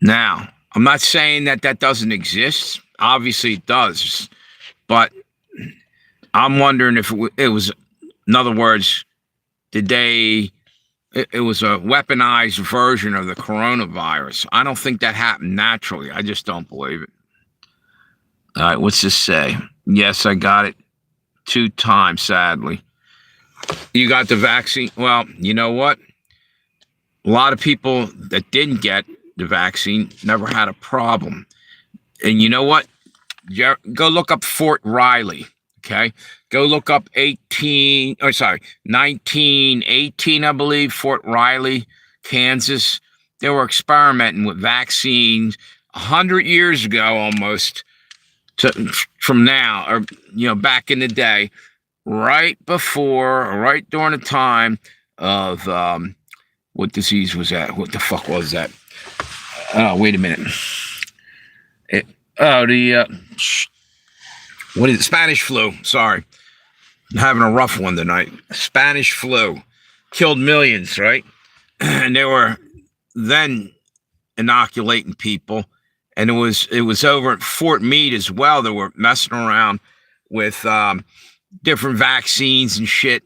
Now, I'm not saying that doesn't exist. Obviously, it does. But I'm wondering if it was, in other words, did they, it was a weaponized version of the coronavirus. I don't think that happened naturally. I just don't believe it. All right, what's this say? Yes, I got it 2 times, sadly. You got the vaccine? Well, you know what? A lot of people that didn't get the vaccine never had a problem. And you know what? Go look up Fort Riley, okay? Go look up 1918, I believe, Fort Riley, Kansas. They were experimenting with vaccines 100 years ago almost from now, or, back in the day, right during the time of, what disease was that? What the fuck was that? Oh, wait a minute. What is it? Spanish flu. Sorry. I'm having a rough one tonight. Spanish flu. Killed millions, right? And they were then inoculating people. And it was over at Fort Meade as well. They were messing around with different vaccines and shit.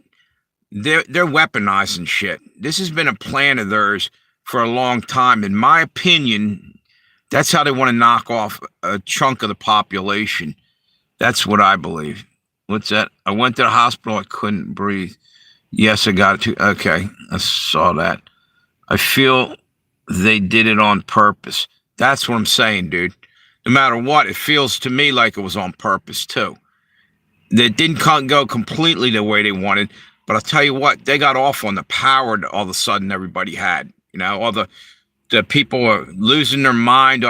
They're weaponizing shit. This has been a plan of theirs for a long time. In my opinion, that's how they want to knock off a chunk of the population. That's what I believe. What's that? I went to the hospital. I couldn't breathe. Yes, I got it too. Okay, I saw that. I feel they did it on purpose. That's what I'm saying, dude. No matter what, it feels to me like it was on purpose, too. They didn't go completely the way they wanted, but I'll tell you what, they got off on the power that all of a sudden everybody had. All the people were losing their mind.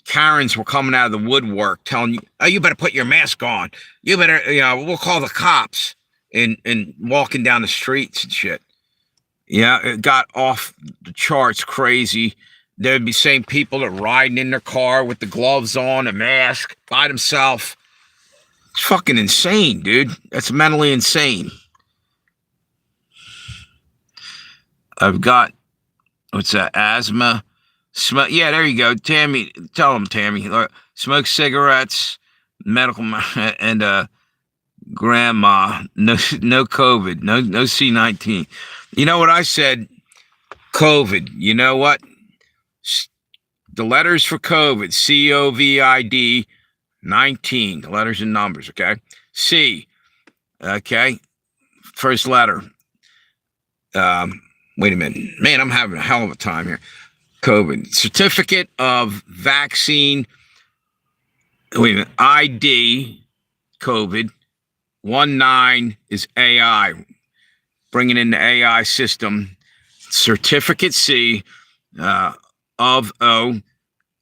Karens were coming out of the woodwork telling you, oh, you better put your mask on. You better, we'll call the cops, and walking down the streets and shit. Yeah, it got off the charts crazy. There'd be same people that riding in their car with the gloves on, a mask, by themselves. It's fucking insane, dude. That's mentally insane. I've got, what's that, asthma? Smoke. Yeah, there you go. Tammy, tell them, Tammy. Smoke cigarettes, medical, and grandma. No COVID. No C-19. You know what I said? COVID. You know what? The letters for COVID. COVID 19. The letters and numbers. Okay. C. Okay. First letter. Wait a minute. Man, I'm having a hell of a time here. COVID. Certificate of vaccine. Wait a minute. ID. COVID. 19 is AI. Bringing in the AI system. Certificate C of O.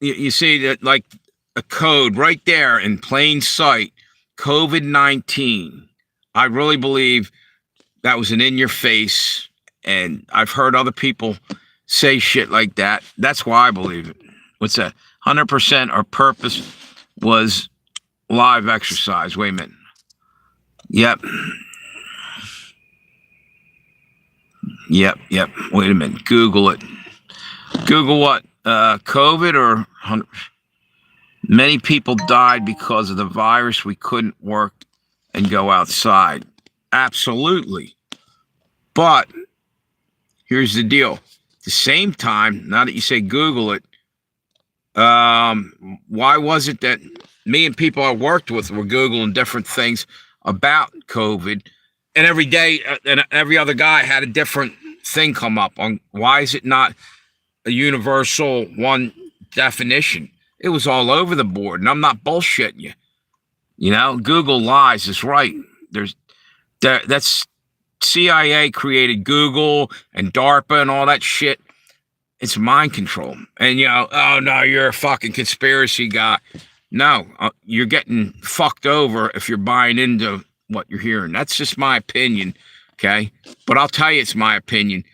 You see that, like a code right there in plain sight. COVID-19. I really believe that was an in-your-face, and I've heard other people say shit like that. That's why I believe it. What's that? 100% our purpose was live exercise. Wait a minute. Yep. Wait a minute. Google it. Google what? COVID or 100? Many people died because of the virus. We couldn't work and go outside. Absolutely. But here's the deal. At the same time, now that you say Google it, why was it that me and people I worked with were Googling different things about COVID, and every day and every other guy had a different thing come up on why is it not a universal one definition? It was all over the board, and I'm not bullshitting you. Google lies is right. That's CIA created Google and DARPA and all that shit. It's mind control. And, oh, no, you're a fucking conspiracy guy. No, you're getting fucked over if you're buying into what you're hearing. That's just my opinion, okay? But I'll tell you it's my opinion.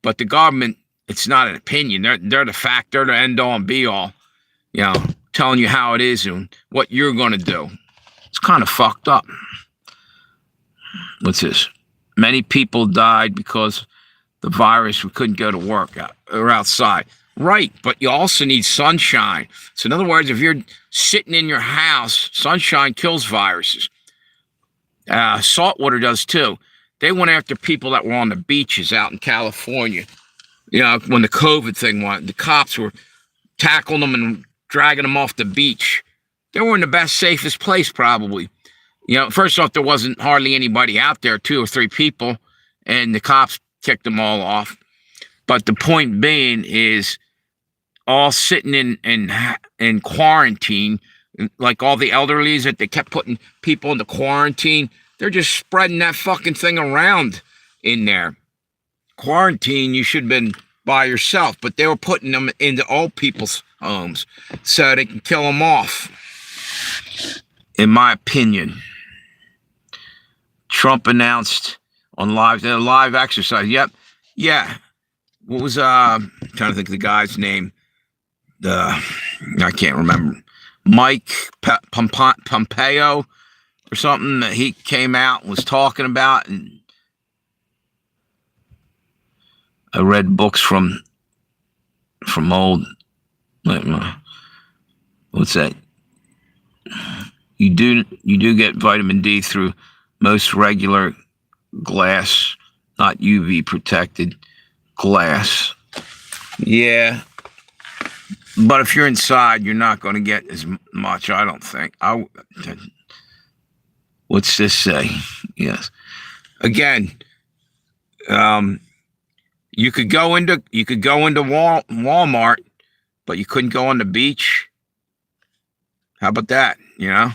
But the government, it's not an opinion. They're the fact. They're the end-all and be-all, telling you how it is and what you're going to do. It's kind of fucked up. What's this? Many people died because the virus, we couldn't go to work or outside. Right, but you also need sunshine. So in other words, if you're sitting in your house, sunshine kills viruses. Saltwater does too. They went after people that were on the beaches out in California. You know, when the COVID thing went, the cops were tackling them and dragging them off the beach. They were in the best, safest place, probably. You know, first off, there wasn't hardly anybody out there, 2 or 3 people, and the cops kicked them all off. But the point being is, all sitting in quarantine, like all the elderlies that they kept putting people into quarantine, they're just spreading that fucking thing around in there. Quarantine, you should have been by yourself, but they were putting them into old people's homes so they can kill them off. In my opinion, Trump announced on live exercise. Yep, yeah. What was I'm trying to think of the guy's name? I can't remember. Mike Pompeo or something that he came out and was talking about, and I read books from old. What's that? You do get vitamin D through most regular glass, not UV protected glass. Yeah. But if you're inside, you're not going to get as much, I don't think. What's this say? Yes. Again, you could go into Walmart, but you couldn't go on the beach. How about that? You know,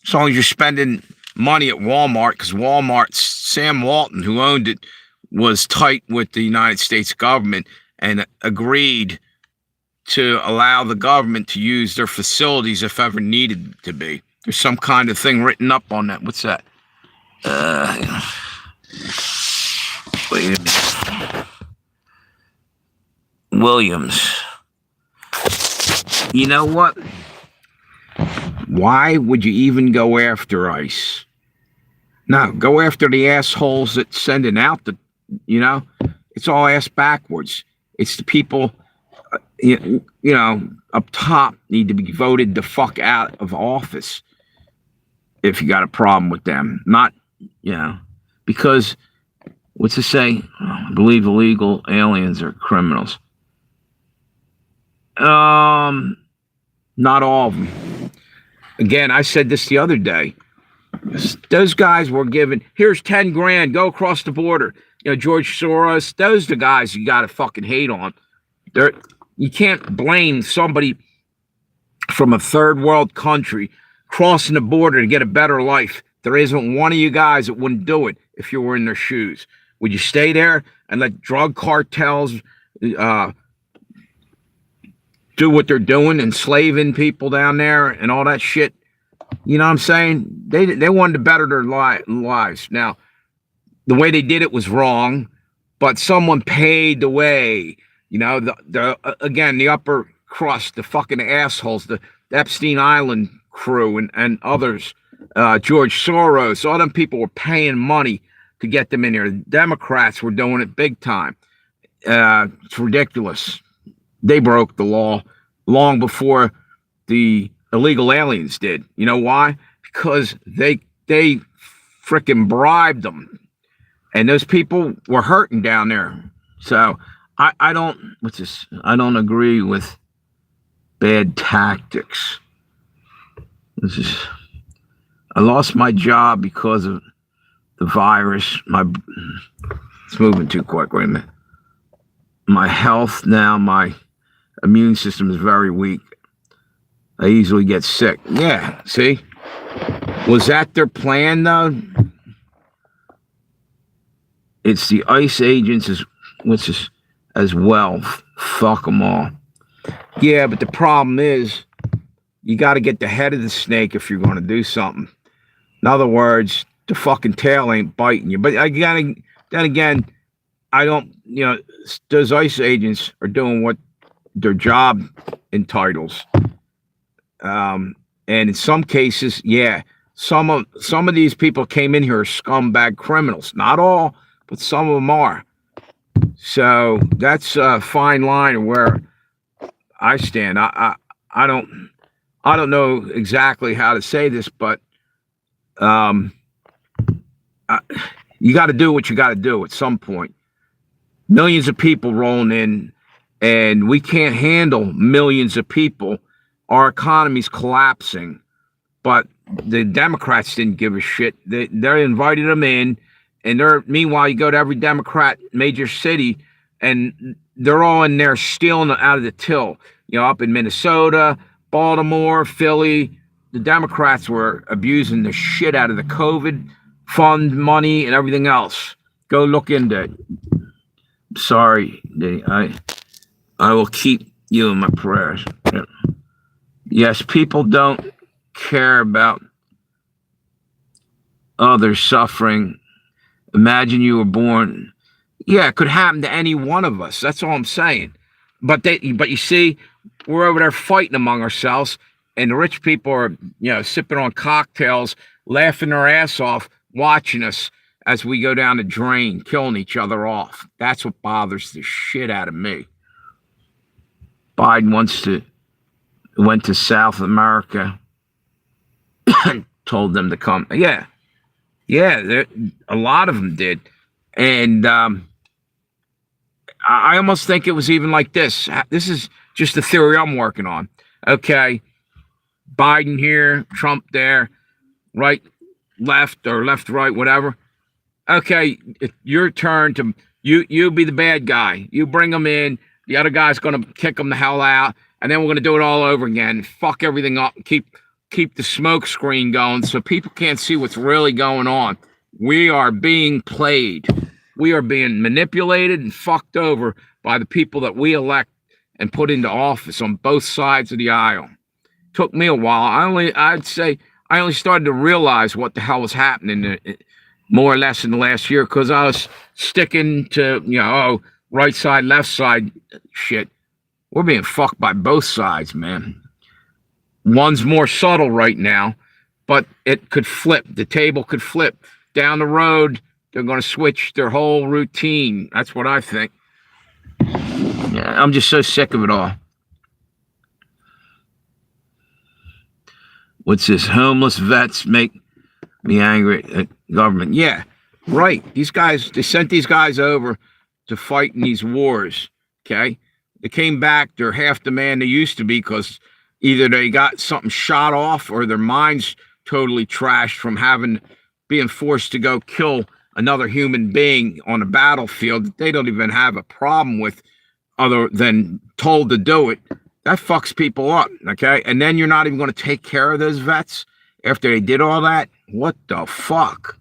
as long as you're spending money at Walmart, because Walmart's Sam Walton, who owned it, was tight with the United States government and agreed to allow the government to use their facilities if ever needed to be. There's some kind of thing written up on that. What's that? Wait a minute. Williams. You know what? Why would you even go after ICE? No, go after the assholes that sending out the, you know, it's all ass backwards. It's the people, you know, up top need to be voted the fuck out of office if you got a problem with them. Not, you know, because, what's it say? I believe illegal aliens are criminals. Not all of them. Again, I said this the other day. Those guys were given, here's 10 grand, go across the border. You know, George Soros, those are the guys you got to fucking hate on. You can't blame somebody from a third world country crossing the border to get a better life. There isn't one of you guys that wouldn't do it if you were in their shoes. Would you stay there and let drug cartels do what they're doing, enslaving people down there and all that shit? You know what I'm saying? They wanted to better their lives. Now, the way they did it was wrong, but someone paid the way. You know, again, the upper crust, the fucking assholes, the Epstein Island crew and others, George Soros, all them people were paying money to get them in here. The Democrats were doing it big time. It's ridiculous. They broke the law long before the illegal aliens did. You know why? Because they freaking bribed them, and those people were hurting down there. So I don't agree with bad tactics. I lost my job because of the virus. It's moving too quick. Wait a minute. My health now, my immune system is very weak. I easily get sick. Yeah, see? Was that their plan, though? It's the ICE agents as well. Fuck them all. Yeah, but the problem is, you got to get the head of the snake if you're going to do something. In other words, the fucking tail ain't biting you. But then again, I don't, you know, those ICE agents are doing what their job entitles. And in some cases, yeah, some of these people came in here as scumbag criminals. Not all, but some of them are. So that's a fine line where I stand. I don't know exactly how to say this, but you got to do what you got to do at some point. Millions of people rolling in, and we can't handle millions of people. Our economy's collapsing, but the Democrats didn't give a shit. They invited them in, and meanwhile, you go to every Democrat major city, and they're all in there stealing out of the till. You know, up in Minnesota, Baltimore, Philly, the Democrats were abusing the shit out of the COVID fund money and everything else. Go look into it. Sorry, I will keep you in my prayers. Yes, people don't care about others suffering. Imagine you were born. Yeah, it could happen to any one of us. That's all I'm saying. But you see, we're over there fighting among ourselves, and the rich people are, sipping on cocktails, laughing their ass off, watching us as we go down the drain, killing each other off. That's what bothers the shit out of me. Biden went to South America and told them to come. Yeah, a lot of them did. And I almost think it was even like this. This is just a theory I'm working on. Okay, Biden here, Trump there, right, left, or left, right, whatever. Okay, it's your turn to you be the bad guy. You bring them in. The other guy's going to kick them the hell out, and then we're going to do it all over again. Fuck everything up. Keep the smoke screen going so people can't see what's really going on. We are being played. We are being manipulated and fucked over by the people that we elect and put into office on both sides of the aisle. Took me a while. I'd say I only started to realize what the hell was happening more or less in the last year, because I was sticking to, right side, left side shit. We're being fucked by both sides, man. One's more subtle right now, but it could flip. The table could flip. Down the road, they're going to switch their whole routine. That's what I think. Yeah, I'm just so sick of it all. What's this? Homeless vets make me angry at government. Yeah, right. These guys, they sent these guys over to fight in these wars, okay? They came back, they're half the man they used to be, because either they got something shot off or their minds totally trashed from being forced to go kill another human being on a battlefield that they don't even have a problem with other than told to do it. That fucks people up, okay? And then you're not even going to take care of those vets after they did all that? What the fuck?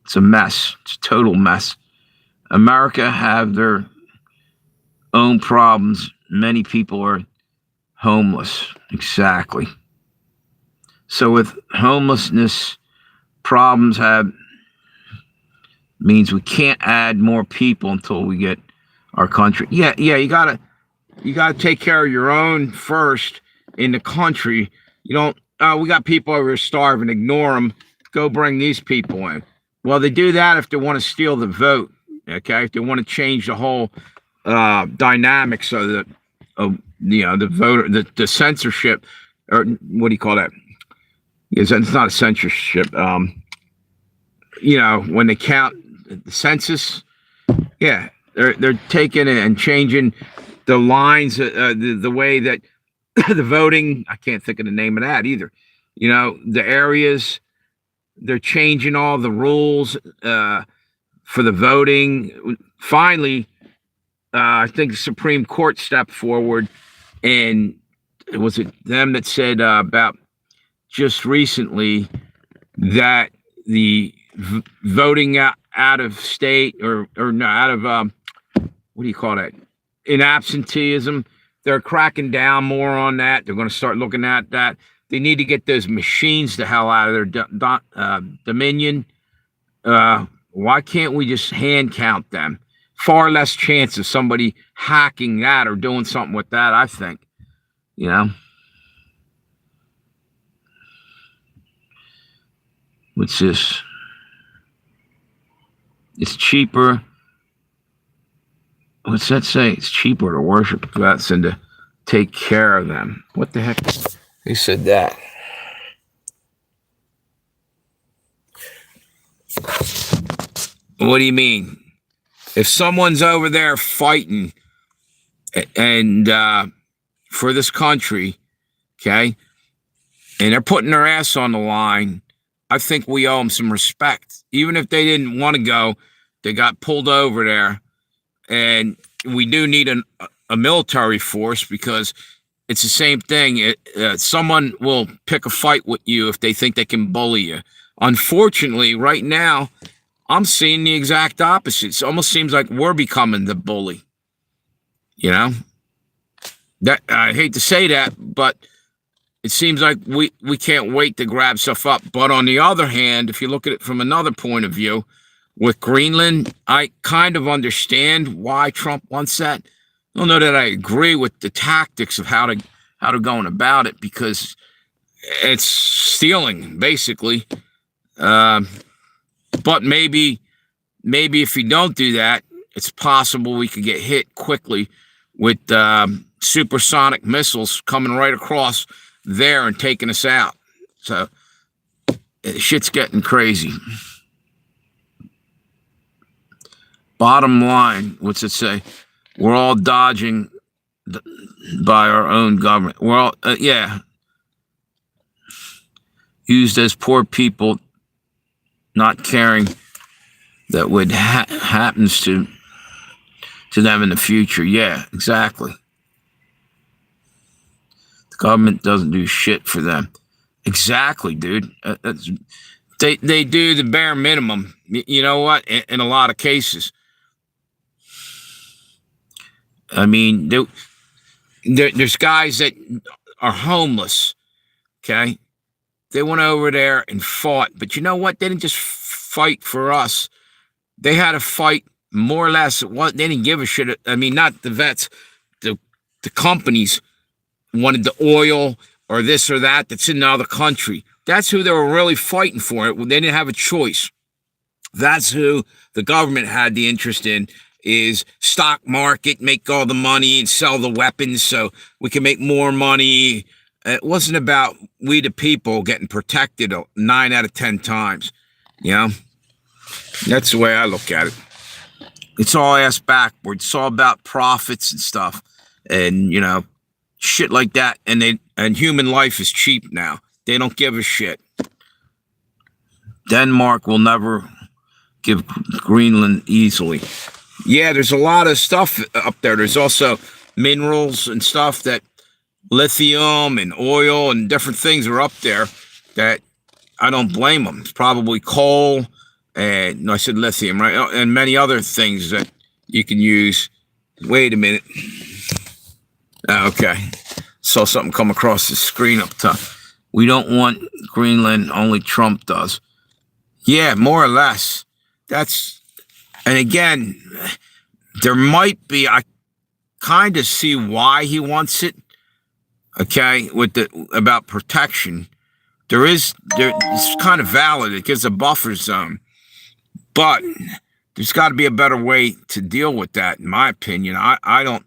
It's a mess. It's a total mess. America have their own problems. Many people are homeless. Exactly. So with homelessness, problems means we can't add more people until we get our country. Yeah, you gotta take care of your own first in the country. You don't, we got people over here starving, ignore them, go bring these people in. Well, they do that if they want to steal the vote, okay? If they want to change the whole dynamics of the voter, the censorship, or what do you call that? It's not a censorship. When they count the census, yeah, they're taking it and changing the lines, the way that the voting. I can't think of the name of that either. The areas. They're changing all the rules for the voting. Finally, I think the Supreme Court stepped forward, and was it them that said about just recently that the voting out of state or out of what do you call that? In absenteeism, they're cracking down more on that. They're going to start looking at that. They need to get those machines the hell out of their dominion. Why can't we just hand count them? Far less chance of somebody hacking that or doing something with that, I think. What's this? It's cheaper. What's that say? It's cheaper to worship vets than to take care of them. What the heck? Who said that? What do you mean? If someone's over there fighting and for this country, okay, and they're putting their ass on the line, I think we owe them some respect. Even if they didn't want to go, they got pulled over there, and we do need a military force because it's the same thing. Someone will pick a fight with you if they think they can bully you. Unfortunately, right now, I'm seeing the exact opposite. It almost seems like we're becoming the bully. You know? That I hate to say that, but it seems like we can't wait to grab stuff up. But on the other hand, if you look at it from another point of view, with Greenland, I kind of understand why Trump wants that. I don't know that I agree with the tactics of how to going about it, because it's stealing, basically. But maybe if you don't do that, it's possible we could get hit quickly with supersonic missiles coming right across there and taking us out. So shit's getting crazy. Bottom line, what's it say? We're all dodging by our own government. We're all, yeah, used as poor people, not caring that what happens to them in the future. Yeah, exactly. The government doesn't do shit for them. Exactly, dude. They do the bare minimum. You know what? In a lot of cases. I mean, there's guys that are homeless, okay? They went over there and fought, but you know what? They didn't just fight for us. They had to fight more or less. They didn't give a shit. I mean, not the vets. The companies wanted the oil or this or that that's in another country. That's who they were really fighting for. They didn't have a choice. That's who the government had the interest in, is stock market, make all the money and sell the weapons so we can make more money. It wasn't about we the people getting protected 9 out of 10 times. You know? That's the way I look at it. It's all ass backwards. It's all about profits and stuff. And, you know, shit like that. And human life is cheap now. They don't give a shit. Denmark will never give Greenland easily. Yeah, there's a lot of stuff up there. There's also minerals and stuff, that lithium and oil and different things are up there that I don't blame them. It's probably coal and, no, I said lithium, right? And many other things that you can use. Wait a minute. Okay. Saw something come across the screen up top. We don't want Greenland, only Trump does. Yeah, more or less. And again, there might be, I kind of see why he wants it. Okay, about protection. It's kind of valid. It gives a buffer zone. But there's got to be a better way to deal with that, in my opinion. I don't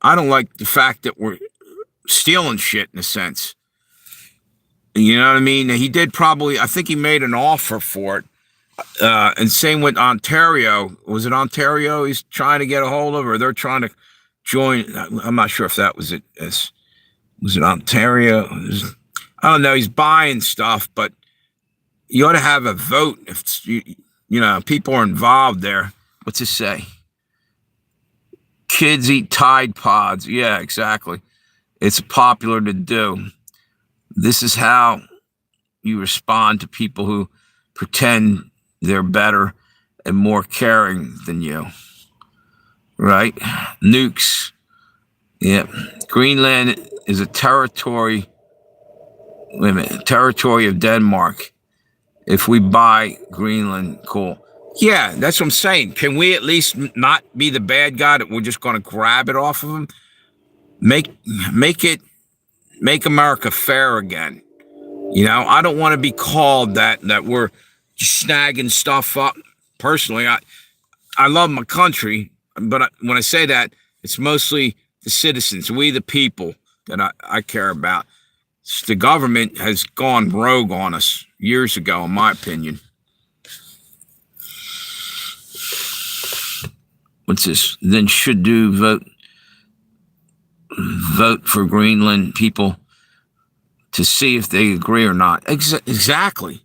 like the fact that we're stealing shit, in a sense. You know what I mean? He did probably, I think he made an offer for it. And same with Ontario. Was it Ontario he's trying to get a hold of, or they're trying to join? I'm not sure if that was it. Was it Ontario? I don't know. He's buying stuff, but you ought to have a vote if you know, people are involved there. What's it say? Kids eat Tide Pods. Yeah, exactly. It's popular to do. This is how you respond to people who pretend they're better and more caring than you. Right? Nukes. Yeah. Greenland is a territory. Wait a minute. Territory of Denmark. If we buy Greenland, cool. Yeah, that's what I'm saying. Can we at least not be the bad guy that we're just going to grab it off of them? Make America fair again. You know, I don't want to be called that we're snagging stuff up. Personally, I love my country, but when I say that, it's mostly the citizens, we the people, that I care about. The government has gone rogue on us years ago, in my opinion. what's this? Then should do vote for Greenland people to see if they agree or not. Exactly.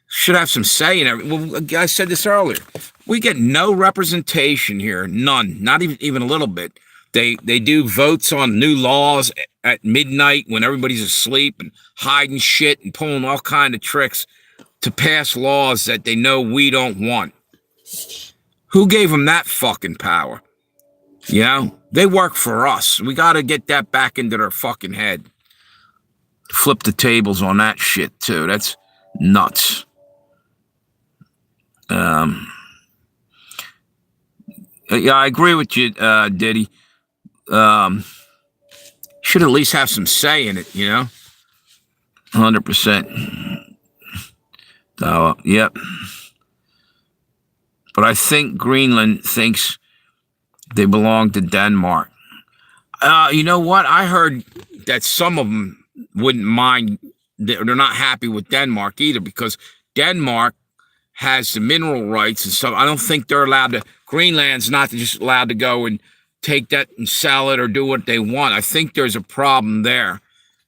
Should have some say in it. Well, I said this earlier. We get no representation here. None. Not even a little bit. They do votes on new laws at midnight when everybody's asleep and hiding shit and pulling all kind of tricks to pass laws that they know we don't want. Who gave them that fucking power? You know, they work for us. We got to get that back into their fucking head. Flip the tables on that shit too. That's nuts. Yeah, I agree with you, Diddy. Should at least have some say in it, you know? 100%. Yep. But I think Greenland thinks they belong to Denmark. You know what? I heard that some of them wouldn't mind. They're not happy with Denmark either because Denmark has the mineral rights and stuff. I don't think they're allowed to. Greenland's not just allowed to go and take that and sell it or do what they want. I think there's a problem there.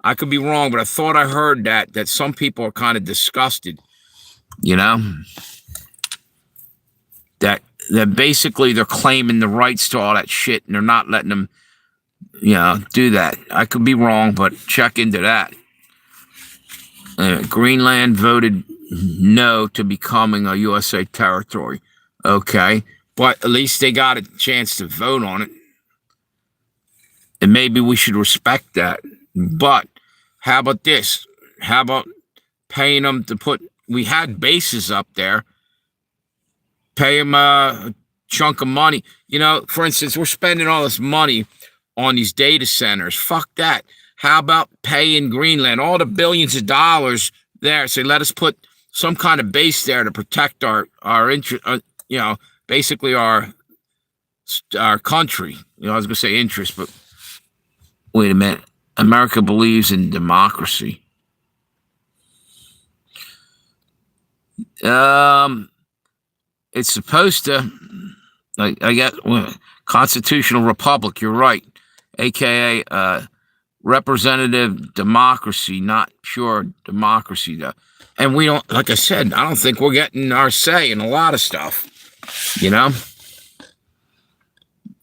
I could be wrong, but I thought I heard that some people are kind of disgusted, you know, that basically they're claiming the rights to all that shit and they're not letting them, you know, do that. I could be wrong, but check into that. Greenland voted no to becoming a USA territory. Okay, but at least they got a chance to vote on it. And maybe we should respect that. But how about this? How about paying them to put, we had bases up there, pay them a chunk of money. You know, for instance, we're spending all this money on these data centers. Fuck that. How about paying Greenland all the billions of dollars there? Say, let us put some kind of base there to protect our interest, you know, basically our country. You know, I was going to say interest, but wait a minute. America believes in democracy. It's supposed to, I guess, constitutional republic. You're right, aka representative democracy, not pure democracy, though. And we don't, like I said, I don't think we're getting our say in a lot of stuff. You know,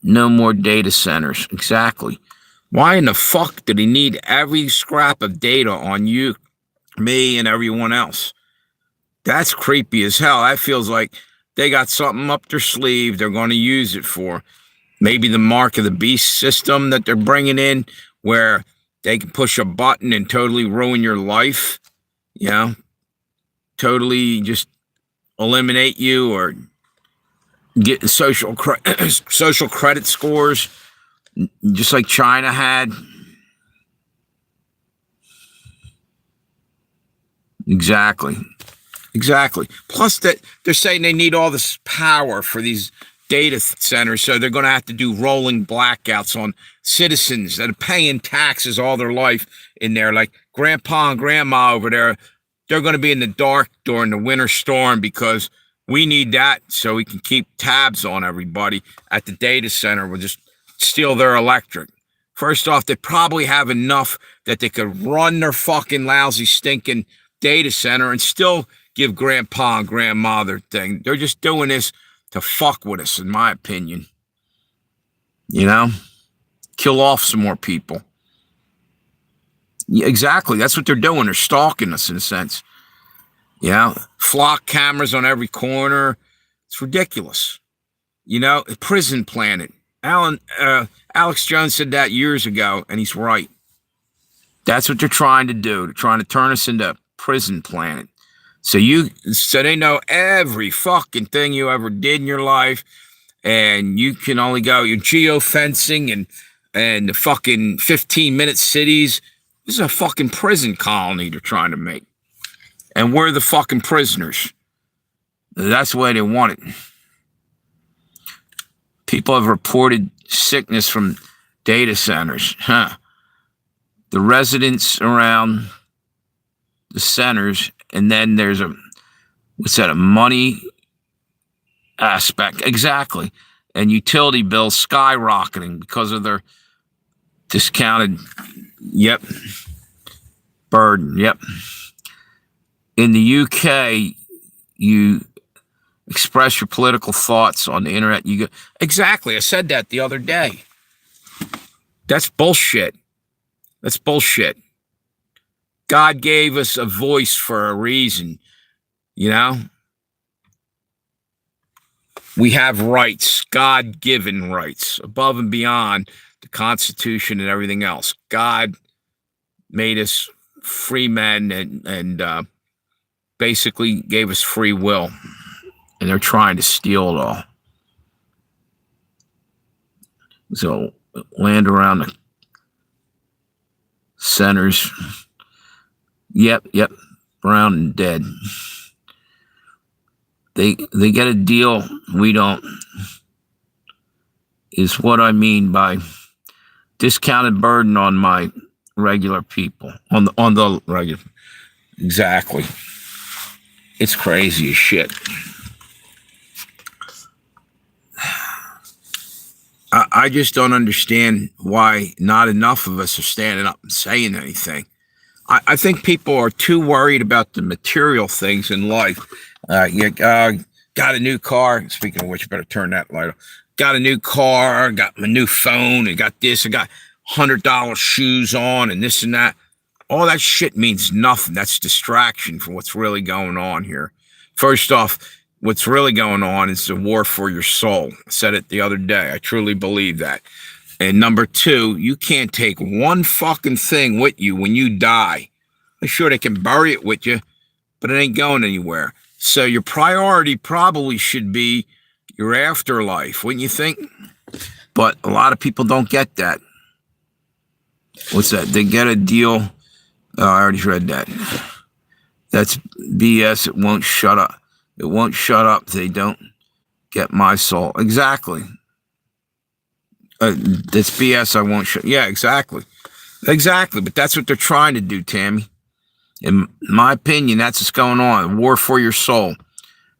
no more data centers. Exactly. Why in the fuck did he need every scrap of data on you, me, and everyone else? That's creepy as hell. That feels like they got something up their sleeve they're going to use it for. Maybe the mark of the beast system that they're bringing in where they can push a button and totally ruin your life, you know, totally just eliminate you or get social credit scores, just like China had. Exactly. Plus that they're saying they need all this power for these data centers, so they're going to have to do rolling blackouts on citizens that are paying taxes all their life in there, like grandpa and grandma over there. They're going to be in the dark during the winter storm because we need that so we can keep tabs on everybody at the data center. We'll just steal their electric. First off, they probably have enough that they could run their fucking lousy, stinking data center and still give grandpa and grandma their thing. They're just doing this to fuck with us, in my opinion. You know? Kill off some more people. Yeah, exactly. That's what they're doing. They're stalking us in a sense. You know? Flock cameras on every corner. It's ridiculous. You know? A prison planet. Alex Jones said that years ago, and he's right. That's what they're trying to do. They're trying to turn us into a prison planet. So they know every fucking thing you ever did in your life, and you can only go your geofencing and the fucking 15-minute cities. This is a fucking prison colony they're trying to make. And we're the fucking prisoners. That's the way they want it. People have reported sickness from data centers. The residents around the centers, and then there's a money aspect. Exactly. and utility bills skyrocketing because of their discounted, yep, burden, yep. In the UK, you express your political thoughts on the internet. You go, exactly, I said that the other day. That's bullshit. That's bullshit. God gave us a voice for a reason, you know? We have rights, God-given rights, above and beyond the Constitution and everything else. God made us free men and basically gave us free will, and they're trying to steal it all. So land around the centers. Yep, brown and dead. They get a deal, we don't, is what I mean by discounted burden on my regular people, on the regular. Exactly. It's crazy as shit. I just don't understand why not enough of us are standing up and saying anything. I think people are too worried about the material things in life. You got a new car. Speaking of which, better turn that light on. Got a new car, got my new phone, and got this, and got $100 shoes on, and this and that. All that shit means nothing. That's distraction from what's really going on here. First off, what's really going on is the war for your soul. I said it the other day. I truly believe that. And number two, you can't take one fucking thing with you when you die. I'm sure they can bury it with you, but it ain't going anywhere. So your priority probably should be your afterlife, wouldn't you think? But a lot of people don't get that. What's that? They get a deal. Oh, I already read that. That's BS. It won't shut up. It won't shut up. They don't get my soul. Exactly. That's BS. I won't shut. Yeah, exactly. Exactly. But that's what they're trying to do, Tammy. In my opinion, that's what's going on. War for your soul.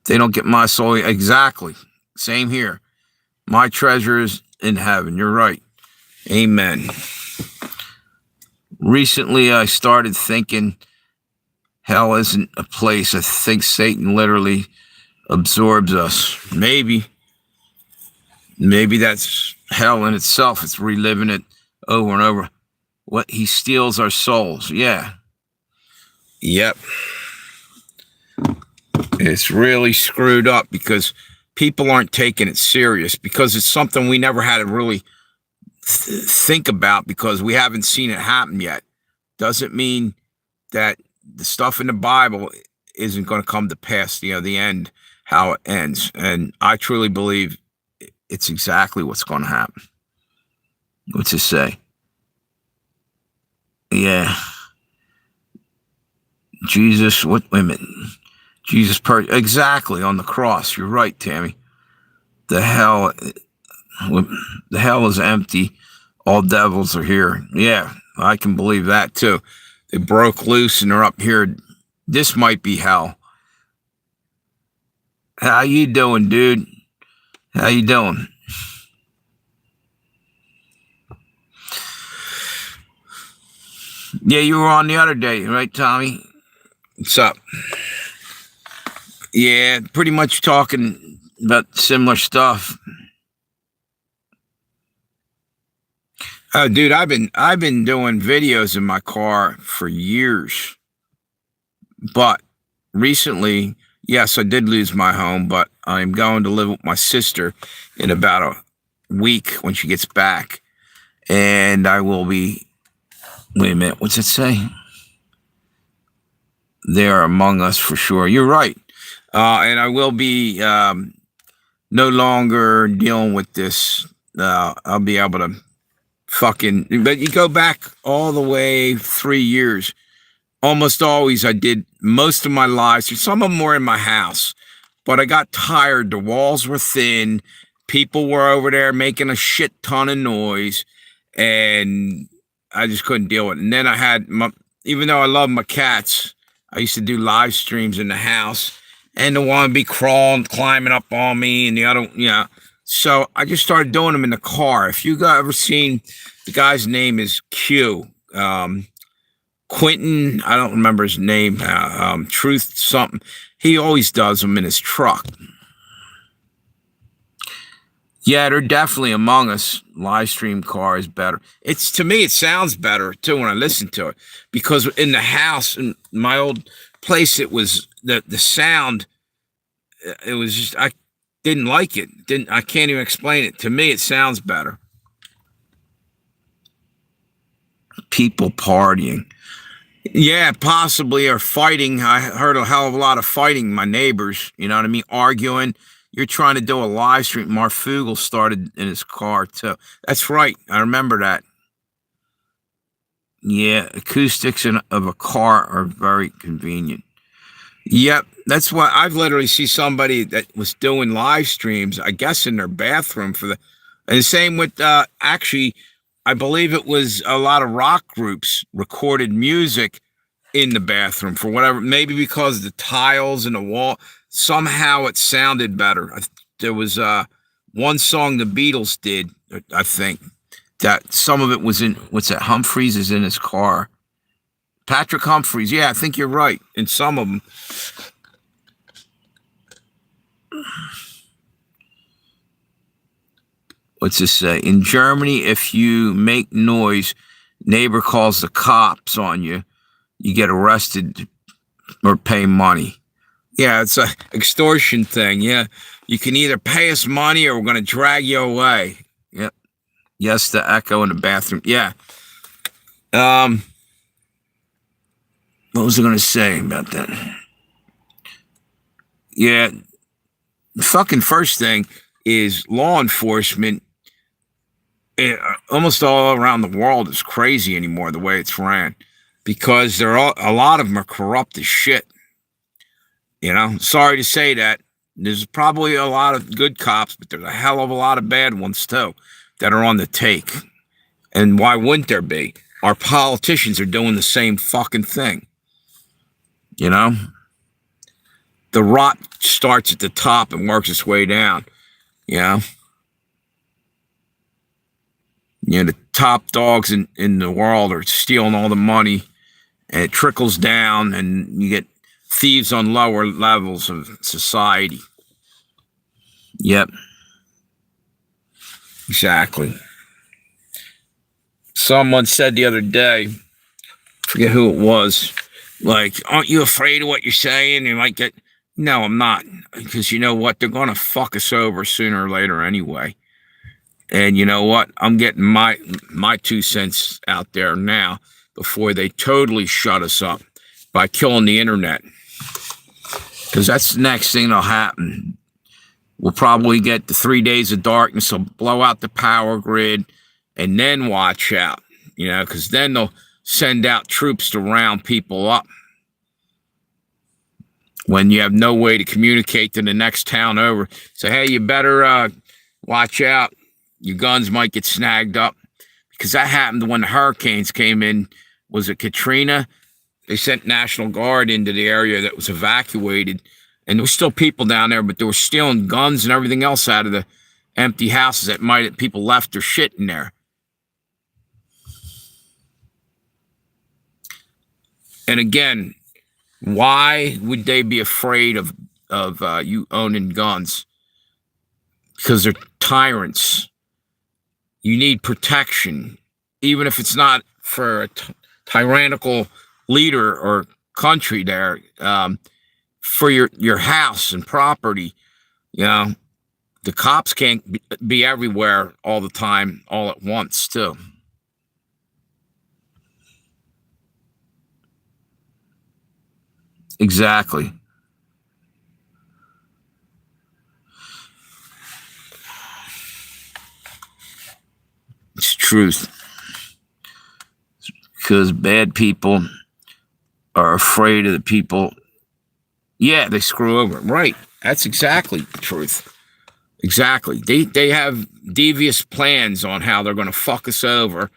They don't get my soul. Exactly. Same here. My treasure is in heaven. You're right. Amen. Recently, I started thinking hell isn't a place. I think Satan literally absorbs us. Maybe that's hell in itself. It's reliving it over and over. What he steals our souls. Yeah. Yep. It's really screwed up because people aren't taking it serious because it's something we never had to really think about because we haven't seen it happen yet. Doesn't mean that the stuff in the Bible isn't going to come to pass, the end, how it ends. And I truly believe it's exactly what's going to happen. What's it say? Yeah. Jesus, wait a minute. Jesus, exactly, on the cross. You're right, Tammy. The hell is empty. All devils are here. Yeah, I can believe that too. They broke loose and they're up here. This might be hell. How you doing, dude? How you doing? Yeah, you were on the other day, right, Tommy? What's up? Yeah, pretty much talking about similar stuff. Oh, dude, I've been doing videos in my car for years. But recently, yes, I did lose my home, but I'm going to live with my sister in about a week when she gets back. And I will be, wait a minute, what's it say? They're among us for sure. You're right. And I will be no longer dealing with this. I'll be able to but you go back all the way 3 years. Almost always I did most of my lives. Some of them were in my house, but I got tired. The walls were thin. People were over there making a shit ton of noise, and I just couldn't deal with it. And then I had even though I love my cats, I used to do live streams in the house, and the one would be crawling, climbing up on me, and the other, So I just started doing them in the car. If you ever seen, the guy's name is Q. Quentin, I don't remember his name. Truth something. He always does them in his truck. Yeah, they're definitely among us. Live stream car is better. It's, to me, it sounds better too when I listen to it, because in the house, in my old place, it was the sound. It was just, I didn't like it. I can't even explain it. To me, it sounds better. People partying. Yeah, possibly, or fighting. I heard a hell of a lot of fighting. My neighbors, you know what I mean, arguing. You're trying to do a live stream. Marfugel started in his car too. That's right. I remember that. Yeah, acoustics of a car are very convenient. Yep, that's why I've literally see somebody that was doing live streams, I guess, in their bathroom for the, and the same with actually, I believe it was a lot of rock groups recorded music in the bathroom for whatever, maybe because of the tiles and the wall. Somehow it sounded better. There was one song the Beatles did, I think, that some of it was in, what's that, Humphreys is in his car. Patrick Humphreys, yeah, I think you're right. In some of them. What's this say? In Germany, if you make noise, neighbor calls the cops on you, you get arrested or pay money. Yeah, it's a extortion thing. Yeah, you can either pay us money or we're going to drag you away. Yep. Yes, the echo in the bathroom. Yeah. What was I going to say about that? Yeah. The fucking first thing is law enforcement. Almost all around the world is crazy anymore, the way it's ran, because they're all, a lot of them are corrupt as shit. You know, sorry to say that. There's probably a lot of good cops, but there's a hell of a lot of bad ones too that are on the take. And why wouldn't there be? Our politicians are doing the same fucking thing. You know? The rot starts at the top and works its way down. You know? You know, the top dogs in the world are stealing all the money, and it trickles down, and you get thieves on lower levels of society. Yep. Exactly. Someone said the other day, forget who it was, like, aren't you afraid of what you're saying? You might get, no, I'm not. Because you know what? They're going to fuck us over sooner or later anyway. And you know what? I'm getting my 2 cents out there now before they totally shut us up by killing the internet. Because that's the next thing that'll happen. We'll probably get the 3 days of darkness, will blow out the power grid, and then watch out, you know, because then they'll send out troops to round people up. When you have no way to communicate to the next town over, say, hey, you better watch out. Your guns might get snagged up. Because that happened when the hurricanes came in. Was it Katrina? They sent National Guard into the area that was evacuated. And there were still people down there, but they were stealing guns and everything else out of the empty houses that people left their shit in there. And again, why would they be afraid of you owning guns? Because they're tyrants. You need protection, even if it's not for a tyrannical leader or country there, for your house and property. You know, the cops can't be everywhere all the time, all at once, too. Exactly. It's truth. Because bad people are afraid of the people. Yeah, they screw over. Right. That's exactly the truth. Exactly. They have devious plans on how they're going to fuck us over,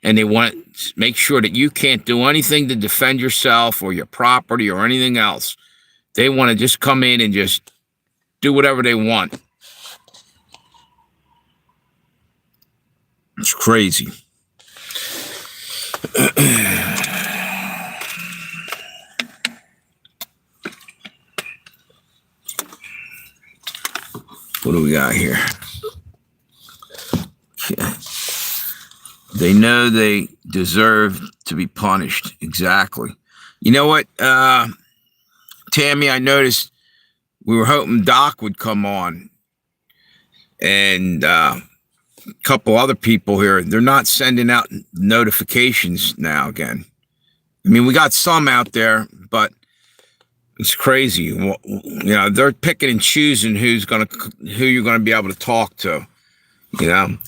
and they want to make sure that you can't do anything to defend yourself or your property or anything else. They want to just come in and just do whatever they want. It's crazy. What do we got here? Okay. They know they deserve to be punished. Exactly. You know what, Tammy, I noticed we were hoping Doc would come on, and a couple other people here. They're not sending out notifications now again. I mean, we got some out there, but it's crazy. You know, they're picking and choosing who you're gonna be able to talk to. You know.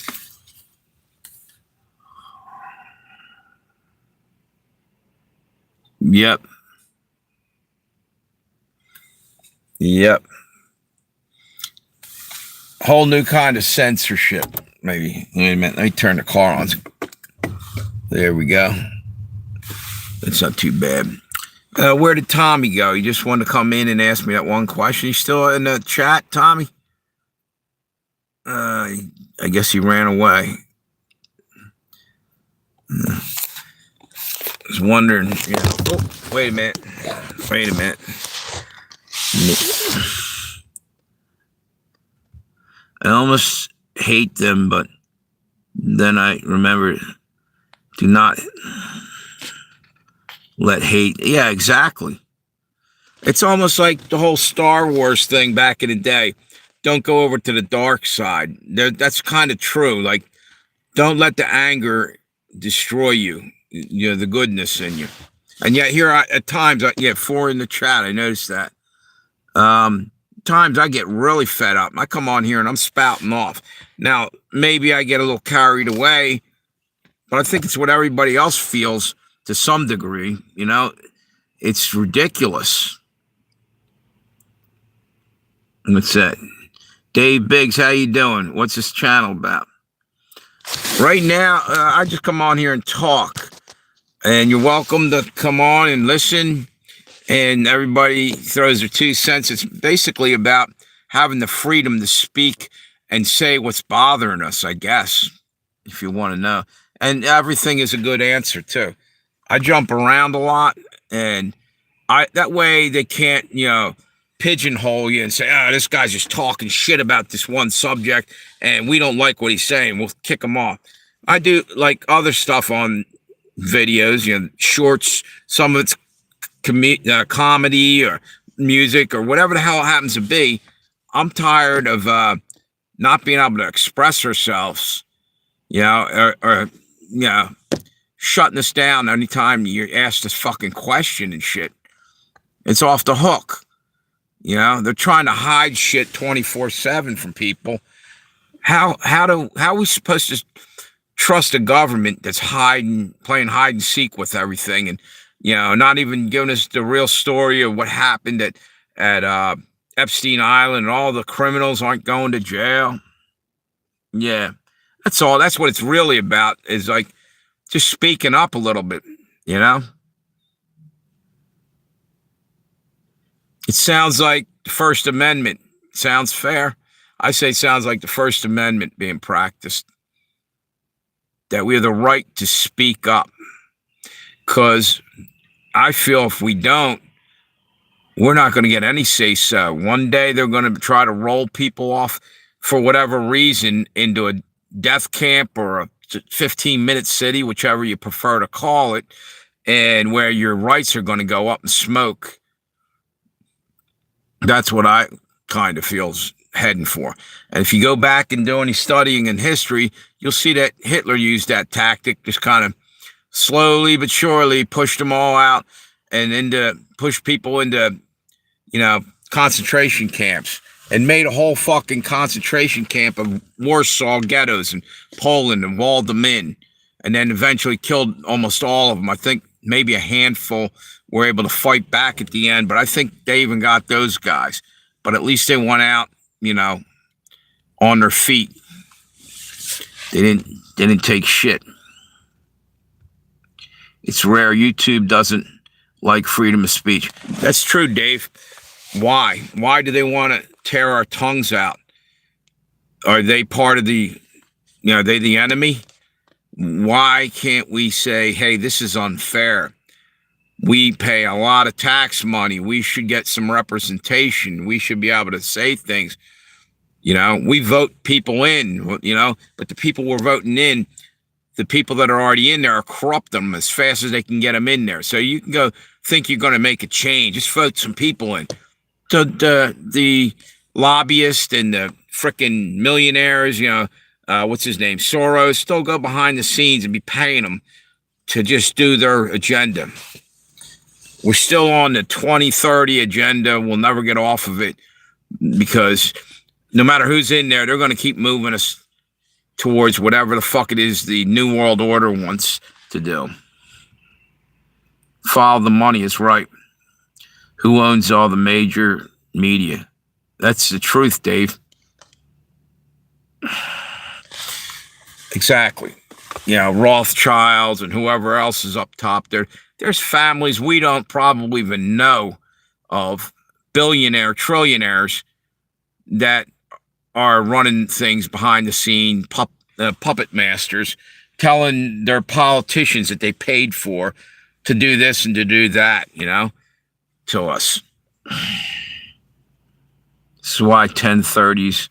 Yep. Yep. Whole new kind of censorship. Maybe. Wait a minute. Let me turn the car on. There we go. That's not too bad. Where did Tommy go? He just wanted to come in and ask me that one question. He's still in the chat, Tommy? I guess he ran away. I was wondering, you know. Oh, wait a minute. Wait a minute. I almost hate them, but then I remember, do not let hate. Yeah, exactly. It's almost like the whole Star Wars thing back in the day. Don't go over to the dark side. That's kind of true. Like, don't let the anger destroy you. You know, the goodness in you. And yet here at times, yeah, 4 in the chat. I noticed that. Times I get really fed up. I come on here and I'm spouting off. Now, maybe I get a little carried away, but I think it's what everybody else feels to some degree. You know, it's ridiculous. And that's it. Dave Biggs, how you doing? What's this channel about? Right now, I just come on here and talk. And you're welcome to come on and listen. And everybody throws their 2 cents. It's basically about having the freedom to speak and say what's bothering us, I guess, if you want to know. And everything is a good answer, too. I jump around a lot, and that way they can't, you know, pigeonhole you and say, oh, this guy's just talking shit about this one subject, and we don't like what he's saying. We'll kick him off. I do like other stuff on videos, you know, shorts. Some of it's comedy or music or whatever the hell it happens to be. I'm tired of not being able to express ourselves, you know, or you know, shutting us down anytime you ask this fucking question and shit. It's off the hook. You know, they're trying to hide shit 24/7 from people. How are we supposed to trust a government that's playing hide and seek with everything, and you know, not even giving us the real story of what happened at Epstein Island, and all the criminals aren't going to jail? Yeah, that's all. That's what it's really about, is like just speaking up a little bit, you know? It sounds like the First Amendment. Sounds fair. I say it sounds like the First Amendment being practiced. That we have the right to speak up. Because I feel if we don't, we're not going to get any say-so. One day they're going to try to roll people off for whatever reason into a death camp or a 15-minute city, whichever you prefer to call it, and where your rights are going to go up in smoke. That's what I kind of feel's heading for. And if you go back and do any studying in history, you'll see that Hitler used that tactic, just kind of slowly but surely pushed them all out and push people into, you know, concentration camps, and made a whole fucking concentration camp of Warsaw ghettos in Poland and walled them in, and then eventually killed almost all of them. I think maybe a handful were able to fight back at the end, but I think they even got those guys. But at least they went out, you know, on their feet. They didn't take shit. It's rare. YouTube doesn't like freedom of speech. That's true, Dave. Why? Why do they want to tear our tongues out? Are they part of the, you know, are they the enemy? Why can't we say, hey, this is unfair? We pay a lot of tax money. We should get some representation. We should be able to say things. We vote people in, but the people we're voting in, the people that are already in there are corrupt them as fast as they can get them in there. So you can go think you're going to make a change. Just vote some people in. So the lobbyists and the frickin' millionaires, what's his name, Soros, still go behind the scenes and be paying them to just do their agenda. We're still on the 2030 agenda. We'll never get off of it because no matter who's in there, they're going to keep moving us towards whatever the fuck it is the New World Order wants to do. Follow the money is right. Who owns all the major media? That's the truth, Dave. Exactly. Rothschilds and whoever else is up top there. There's families we don't probably even know of, billionaire, trillionaires that are running things behind the scene, puppet masters, telling their politicians that they paid for to do this and to do that, to us. This is why 1030s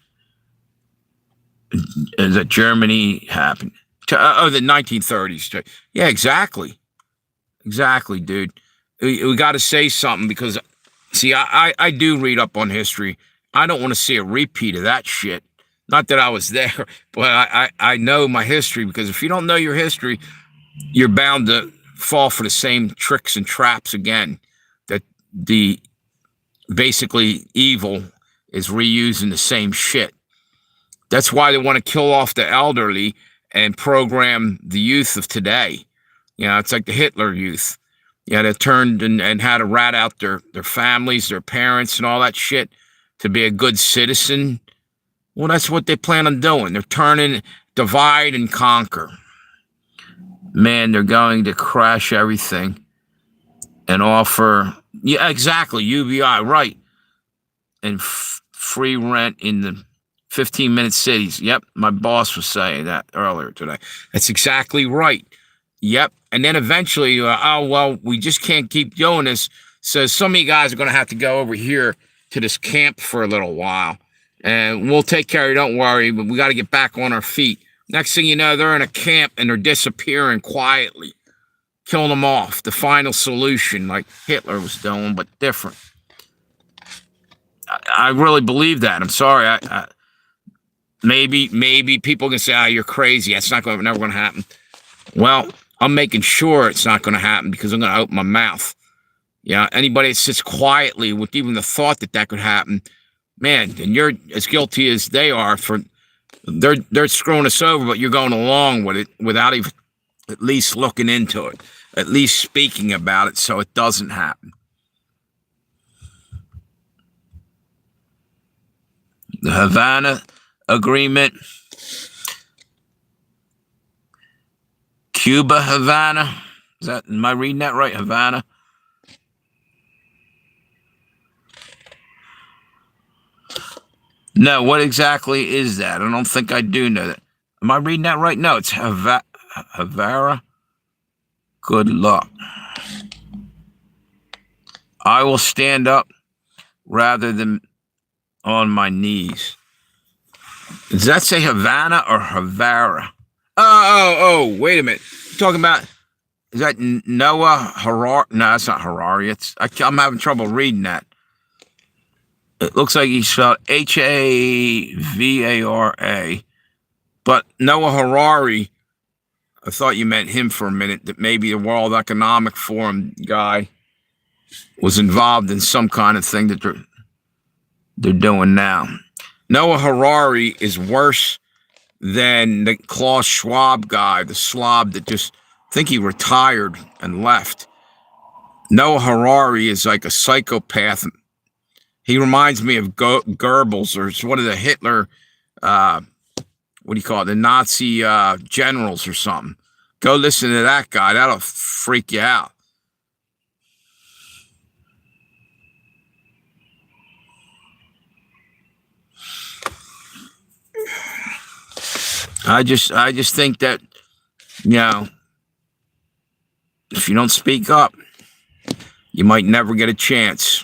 is that Germany happened. The 1930s. Yeah, exactly. Exactly, dude. We got to say something because, see, I do read up on history. I don't want to see a repeat of that shit. Not that I was there, but I know my history because if you don't know your history, you're bound to fall for the same tricks and traps again. That the basically evil is reusing the same shit. That's why they want to kill off the elderly and program the youth of today. It's like the Hitler youth. They turned and had to rat out their families, their parents, and all that shit to be a good citizen. Well, that's what they plan on doing. They're turning, divide and conquer. Man, they're going to crash everything and offer, yeah, exactly, UBI, right, and free rent in the 15-minute cities. Yep, my boss was saying that earlier today. That's exactly right. Yep, and then eventually, we just can't keep doing this, so some of you guys are going to have to go over here to this camp for a little while, and we'll take care of you, don't worry, but we got to get back on our feet. Next thing you know, they're in a camp, and they're disappearing quietly, killing them off, the final solution, like Hitler was doing, but different. I really believe that. I'm sorry. Maybe people can say, you're crazy. That's never going to happen. Well, I'm making sure it's not going to happen because I'm going to open my mouth. Anybody that sits quietly with even the thought that could happen, man, and you're as guilty as they are for they're screwing us over, but you're going along with it without even at least looking into it, at least speaking about it so it doesn't happen. The Havana Agreement, Cuba, Havana. Am I reading that right? Havana. No, what exactly is that? I don't think I do know that. Am I reading that right? No, it's Havana. Good luck. I will stand up rather than on my knees. Does that say Havana or Havara? Oh, wait a minute. You're talking about, is that Noah Harari? No, that's not Harari. I'm having trouble reading that. It looks like he spelled Havara. But Noah Harari, I thought you meant him for a minute, that maybe the World Economic Forum guy was involved in some kind of thing that they're doing now. Noah Harari is worse than the Klaus Schwab guy, the slob that just, I think he retired and left. Noah Harari is like a psychopath. He reminds me of Goebbels, or it's one of the Hitler, what do you call it, the Nazi generals or something. Go listen to that guy. That'll freak you out. I just think that You know, if you don't speak up, you might never get a chance.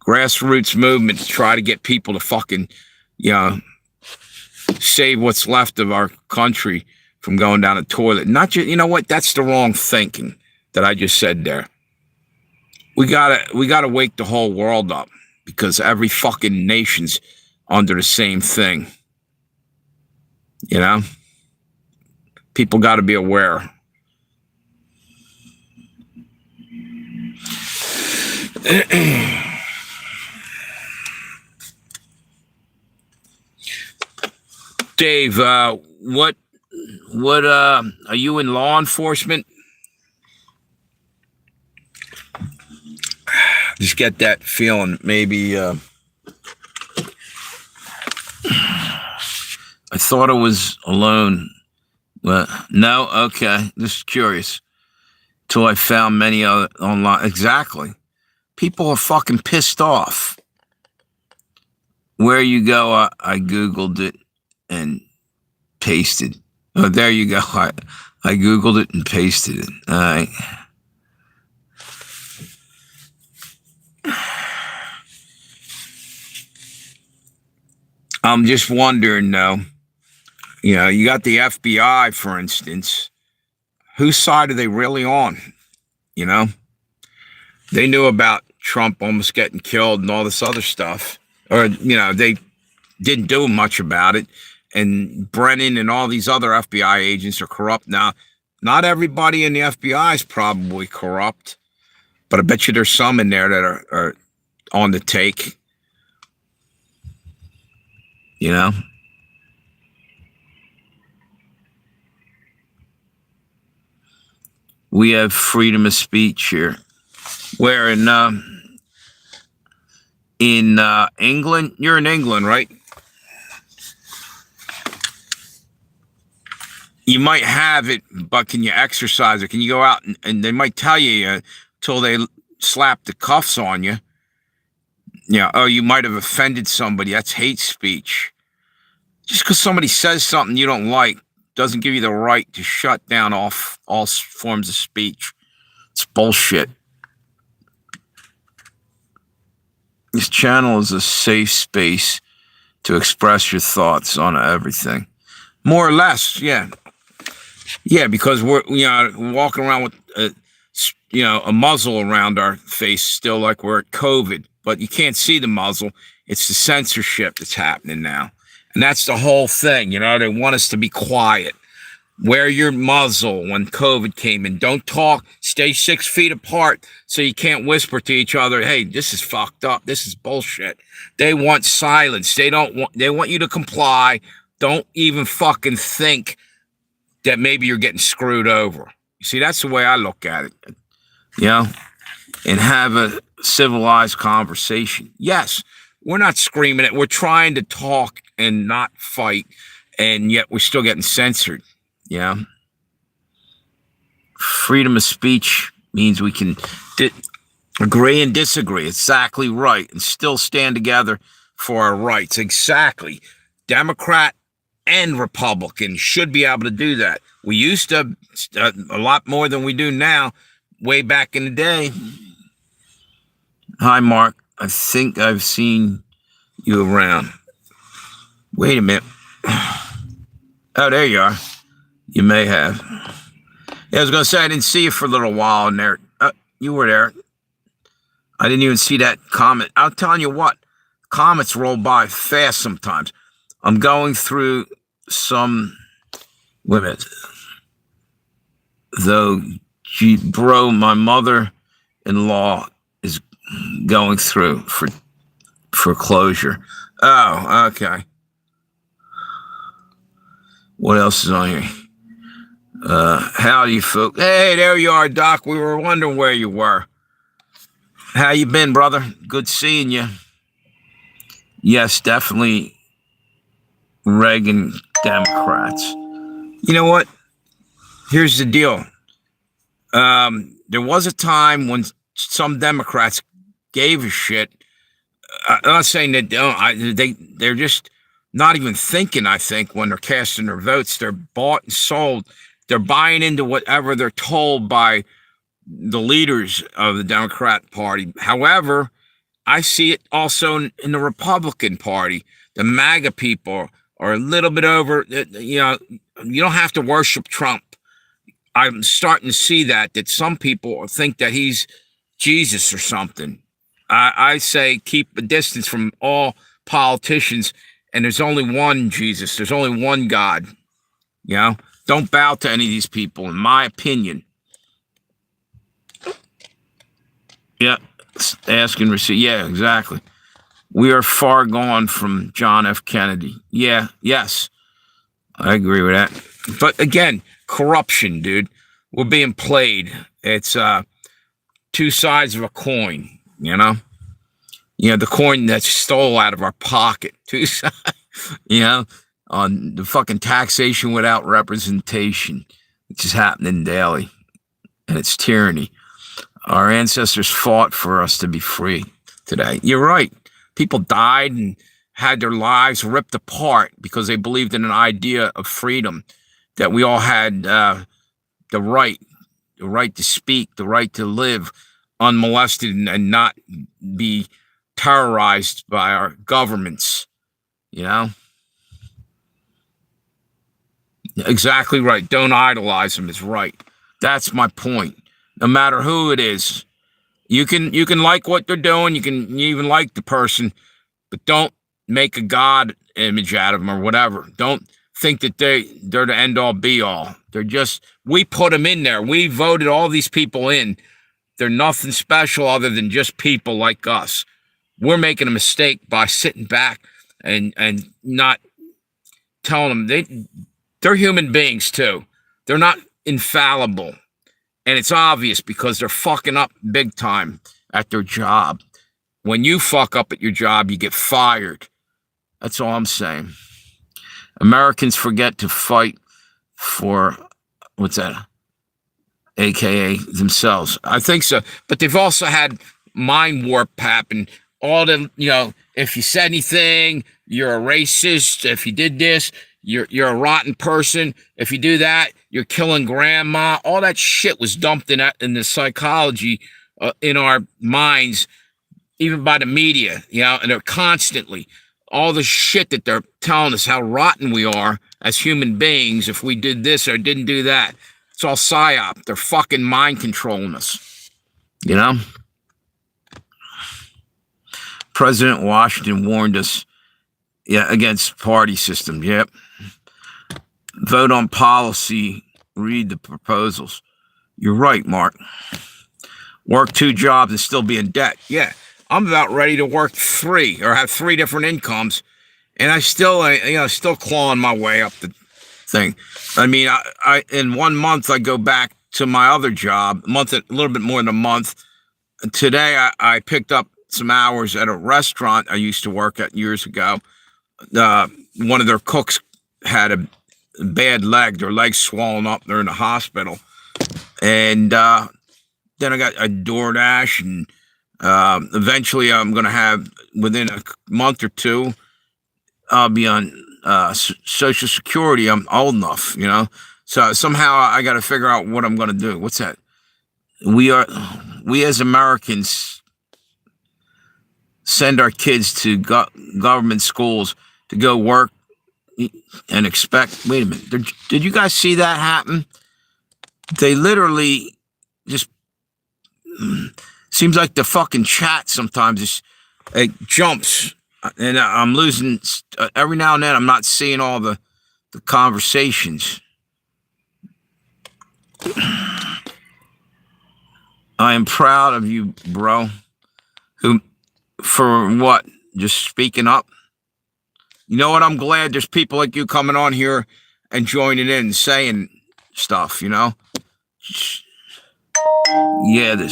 Grassroots movement to try to get people to fucking, you know, save what's left of our country from going down the toilet. Not just, you know what? That's the wrong thinking that I just said there. We gotta wake the whole world up because every fucking nation's under the same thing. You know? People got to be aware. Dave, what are you in law enforcement? Just get that feeling. Maybe I thought I was alone. Well, no, okay. Just curious. Till I found many other online. Exactly. People are fucking pissed off. Where you go, I Googled it and pasted. Oh, there you go. I Googled it and pasted it. All right. I'm just wondering, though. You know, you got the FBI, for instance. Whose side are they really on? You know? They knew about Trump almost getting killed and all this other stuff. Or, you know, they didn't do much about it. And Brennan and all these other FBI agents are corrupt. Now, not everybody in the FBI is probably corrupt, but I bet you there's some in there that are on the take. You know? We have freedom of speech here. Where in England? You're in England, right? You might have it, but can you exercise it? Can you go out and they might tell you till they slap the cuffs on you? Yeah, oh, you might have offended somebody. That's hate speech. Just because somebody says something you don't like doesn't give you the right to shut down all forms of speech. It's bullshit. This channel is a safe space to express your thoughts on everything. More or less, yeah. Yeah, because we're, you know, walking around with, a muzzle around our face still like we're at COVID. But you can't see the muzzle. It's the censorship that's happening now. And that's the whole thing, you know. They want us to be quiet. Wear your muzzle when COVID came in. Don't talk. Stay 6 feet apart so you can't whisper to each other, hey, this is fucked up. This is bullshit. They want silence. They want you to comply. Don't even fucking think that maybe you're getting screwed over. You see, that's the way I look at it. You know? And have a civilized conversation. Yes, we're not screaming it. We're trying to talk and not fight, and yet we're still getting censored. Yeah. Freedom of speech means we can agree and disagree. Exactly right. And still stand together for our rights. Exactly. Democrat and Republican should be able to do that. We used to a lot more than we do now, way back in the day. Hi, Mark. I think I've seen you around. Wait a minute. Oh, there you are. You may have. Yeah, I was going to say, I didn't see you for a little while in there. You were there. I didn't even see that comment. I'm telling you what, comments roll by fast sometimes. I'm going through some women. Though, bro, my mother-in-law is going through for foreclosure. Oh, okay. What else is on here? Howdy, folks. Hey, there you are, Doc. We were wondering where you were. How you been, brother? Good seeing you. Yes, definitely Reagan Democrats. You know what? Here's the deal. There was a time when some Democrats gave a shit. I'm not saying that they're just not even thinking, I think, when they're casting their votes. They're bought and sold. They're buying into whatever they're told by the leaders of the Democrat Party. However, I see it also in the Republican Party. The MAGA people are a little bit over, you know, you don't have to worship Trump. I'm starting to see that some people think that he's Jesus or something. I say keep a distance from all politicians, and there's only one Jesus. There's only one God. You know, don't bow to any of these people, in my opinion. Yeah, ask and receive. Yeah, exactly. We are far gone from John F. Kennedy. Yeah, yes, I agree with that. But again, corruption, dude. We're being played. It's two sides of a coin, you know? You know, the coin that's stole out of our pocket. Two sides, you know, on the fucking taxation without representation, which is happening daily. And it's tyranny. Our ancestors fought for us to be free today. You're right. People died and had their lives ripped apart because they believed in an idea of freedom, that we all had the right to speak, the right to live unmolested and not be terrorized by our governments, you know? Exactly right. Don't idolize them is right. That's my point. No matter who it is, you can like what they're doing, you can even like the person, but don't make a God image out of them or whatever. Don't think that they're the end all be all. They're just, we put them in there. We voted all these people in. They're nothing special other than just people like us. We're making a mistake by sitting back and not telling them they're human beings too. They're not infallible. And it's obvious because they're fucking up big time at their job. When you fuck up at your job, you get fired. That's all I'm saying. Americans forget to fight for, what's that? AKA themselves. I think so. But they've also had mind warp happen. All the, you know, if you said anything, you're a racist. If you did this, you're a rotten person. If you do that, you're killing grandma. All that shit was dumped in the psychology in our minds, even by the media, you know, and they're constantly all the shit that they're telling us how rotten we are as human beings if we did this or didn't do that. It's all psyop. They're fucking mind controlling us, you know? President Washington warned us, against party systems. Yep. Vote on policy, read the proposals. You're right, Mark. Work 2 jobs and still be in debt. Yeah, I'm about ready to work 3 or have 3 different incomes, and I still, still clawing my way up the thing. I mean, I in 1 month I go back to my other job, a little bit more than a month. Today I picked up some hours at a restaurant I used to work at years ago. One of their cooks had a bad leg. Their leg's swollen up. They're in the hospital. And then I got a DoorDash, and eventually I'm going to have, within a month or 2, I'll be on Social Security. I'm old enough, you know. So somehow I got to figure out what I'm going to do. What's that? We as Americans send our kids to government schools to go work and expect. Wait a minute. Did you guys see that happen? They literally just seems like the fucking chat sometimes it jumps, and I'm losing every now and then. I'm not seeing all the conversations. I am proud of you, bro. For what? Just speaking up. You know what? I'm glad there's people like you coming on here and joining in and saying stuff, you know? Yeah, the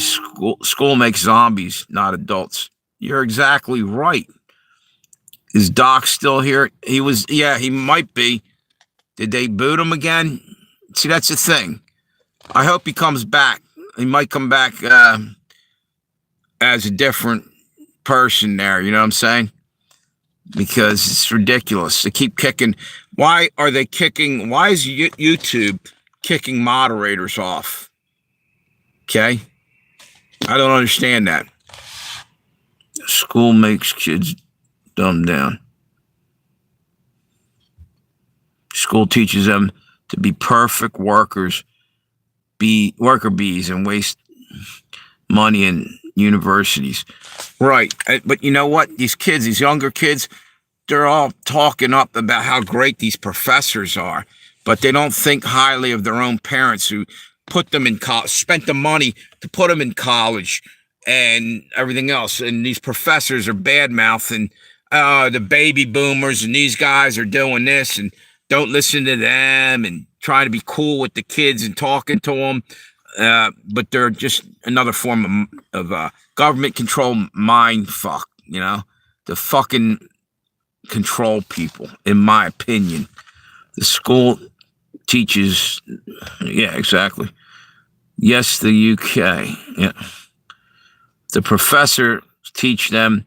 school makes zombies, not adults. You're exactly right. Is Doc still here? He might be. Did they boot him again? See, that's the thing. I hope he comes back. He might come back as a different person there, you know what I'm saying? because it's ridiculous. They keep kicking. Why are they kicking? Why is YouTube kicking moderators off? Okay? I don't understand that. School makes kids dumb down. School teaches them to be perfect workers, be worker bees, and waste money in universities. Right. But you know what? These kids, these younger kids, they're all talking up about how great these professors are, but they don't think highly of their own parents who put them in college, spent the money to put them in college and everything else. And these professors are bad mouthing the baby boomers, and these guys are doing this and don't listen to them and trying to be cool with the kids and talking to them. But they're just another form of government control mind fuck, you know, the fucking control people, in my opinion. The school teaches, yeah, exactly. Yes, the UK. Yeah. The professor teach them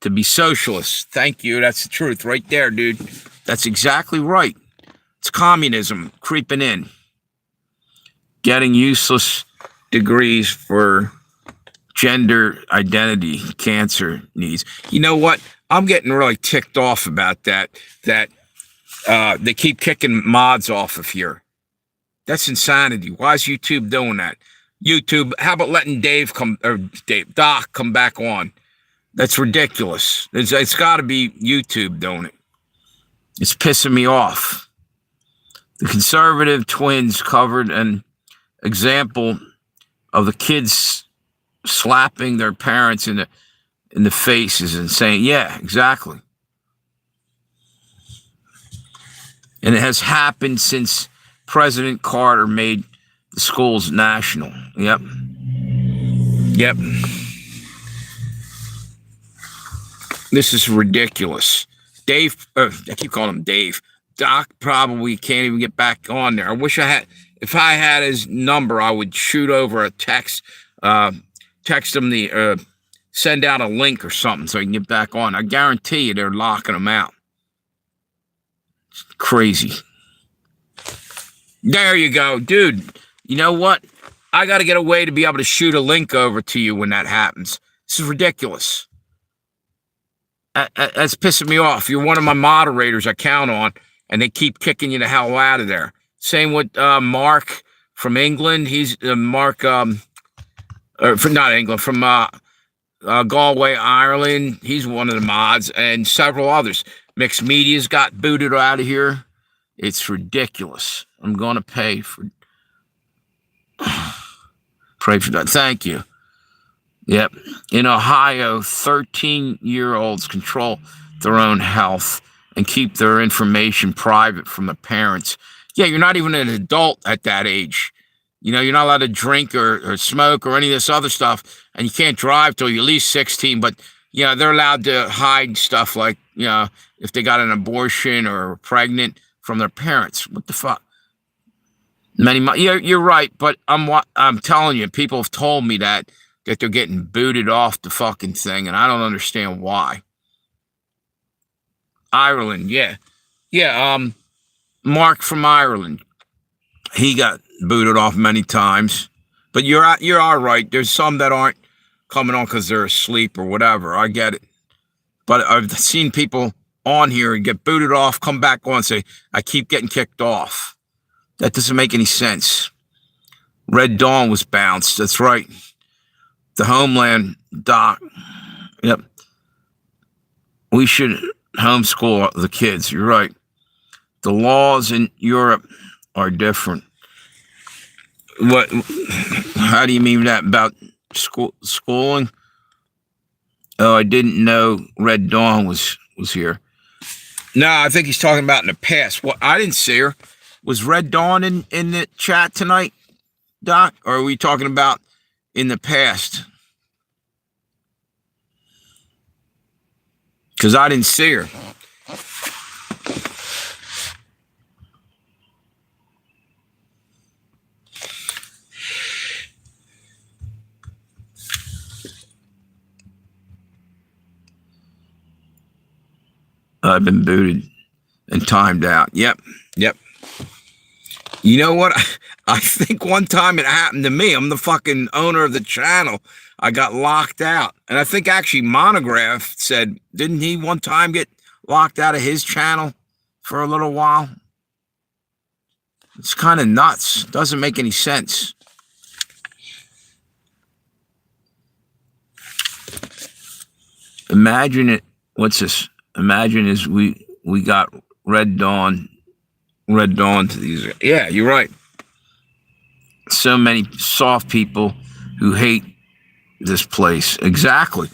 to be socialists. Thank you. That's the truth right there, dude. That's exactly right. It's communism creeping in. Getting useless degrees for gender identity, cancer needs. You know what? I'm getting really ticked off about that they keep kicking mods off of here. That's insanity. Why is YouTube doing that? YouTube, how about letting Doc come back on? That's ridiculous. It's got to be YouTube doing it. It's pissing me off. The conservative twins covered an example of the kids slapping their parents in the faces and saying, yeah, exactly. And it has happened since President Carter made the schools national. Yep. This is ridiculous. Dave, I keep calling him Dave. Doc probably can't even get back on there. I wish if I had his number, I would shoot over a text, text him send out a link or something so he can get back on. I guarantee you they're locking him out. It's crazy. There you go, dude. You know what? I got to get a way to be able to shoot a link over to you when that happens. This is ridiculous. That's pissing me off. You're one of my moderators I count on, and they keep kicking you the hell out of there. Same with Mark from England. He's Mark, from not England, from Galway, Ireland. He's one of the mods, and several others. Mixed Media's got booted out of here. It's ridiculous. I'm going to pay for that. Thank you. Yep. In Ohio, 13-year-olds control their own health and keep their information private from the parents. Yeah, you're not even an adult at that age. You know, you're not allowed to drink or smoke or any of this other stuff, and you can't drive till you're at least 16, but, you know, they're allowed to hide stuff like, you know, if they got an abortion or are pregnant from their parents. What the fuck? You're right, but I'm telling you, people have told me that they're getting booted off the fucking thing, and I don't understand why. Ireland, yeah. Mark from Ireland, he got booted off many times, but you're all right. There's some that aren't coming on because they're asleep or whatever. I get it, but I've seen people on here and get booted off, come back on, and say, I keep getting kicked off. That doesn't make any sense. Red Dawn was bounced. That's right. The Homeland Doc. Yep. We should homeschool the kids. You're right. The laws in Europe are different. What? How do you mean that about schooling? Oh, I didn't know Red Dawn was here. No, I think he's talking about in the past. Well, I didn't see her. Was Red Dawn in the chat tonight, Doc? Or are we talking about in the past? Because I didn't see her. I've been booted and timed out. Yep. Yep. You know what? I think one time it happened to me. I'm the fucking owner of the channel. I got locked out. And I think actually Monograph said, didn't he one time get locked out of his channel for a little while? It's kind of nuts. Doesn't make any sense. Imagine it. What's this? Imagine is we got Red Dawn to these. Yeah, you're right. So many soft people who hate this place. Exactly.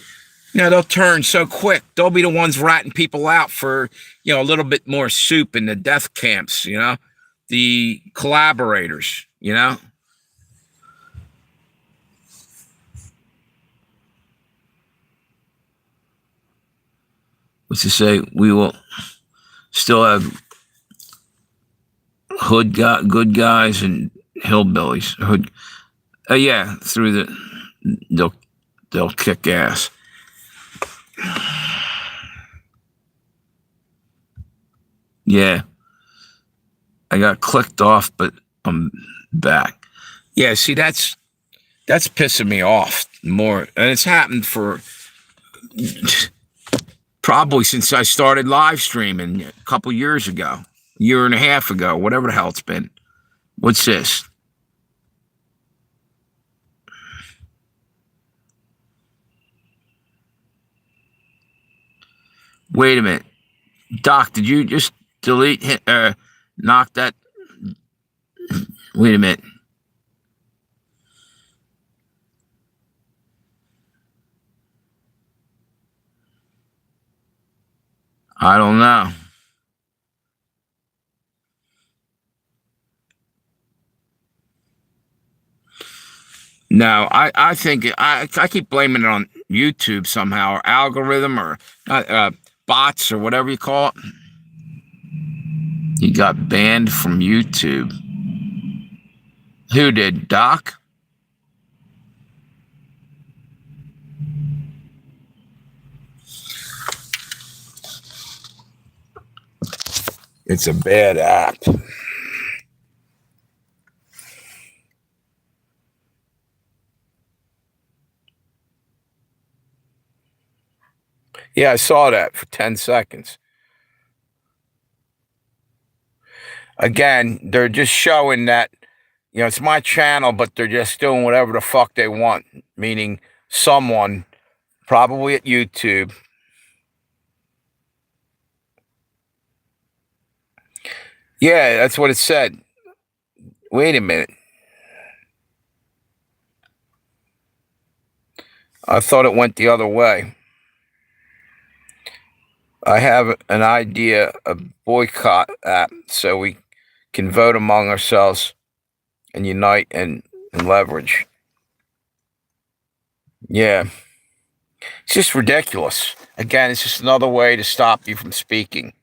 They'll turn so quick. They'll be the ones ratting people out for, a little bit more soup in the death camps, the collaborators, What's to say? We will still have good guys and hillbillies. Hood, yeah, through they'll kick ass. Yeah, I got clicked off, but I'm back. Yeah, see, that's pissing me off more, and it's happened for probably since I started live streaming a couple years ago, year and a half ago, whatever the hell it's been. What's this? Wait a minute. Doc, did you just delete, knock that? Wait a minute. I don't know. No, I think I keep blaming it on YouTube somehow, or algorithm, or bots, or whatever you call it. He got banned from YouTube. Who did, Doc? It's a bad app. Yeah, I saw that for 10 seconds. Again, they're just showing that, it's my channel, but they're just doing whatever the fuck they want, meaning someone, probably at YouTube. Yeah, that's what it said. Wait a minute. I thought it went the other way. I have an idea, a boycott app, so we can vote among ourselves and unite and leverage. Yeah. It's just ridiculous. Again, it's just another way to stop you from speaking.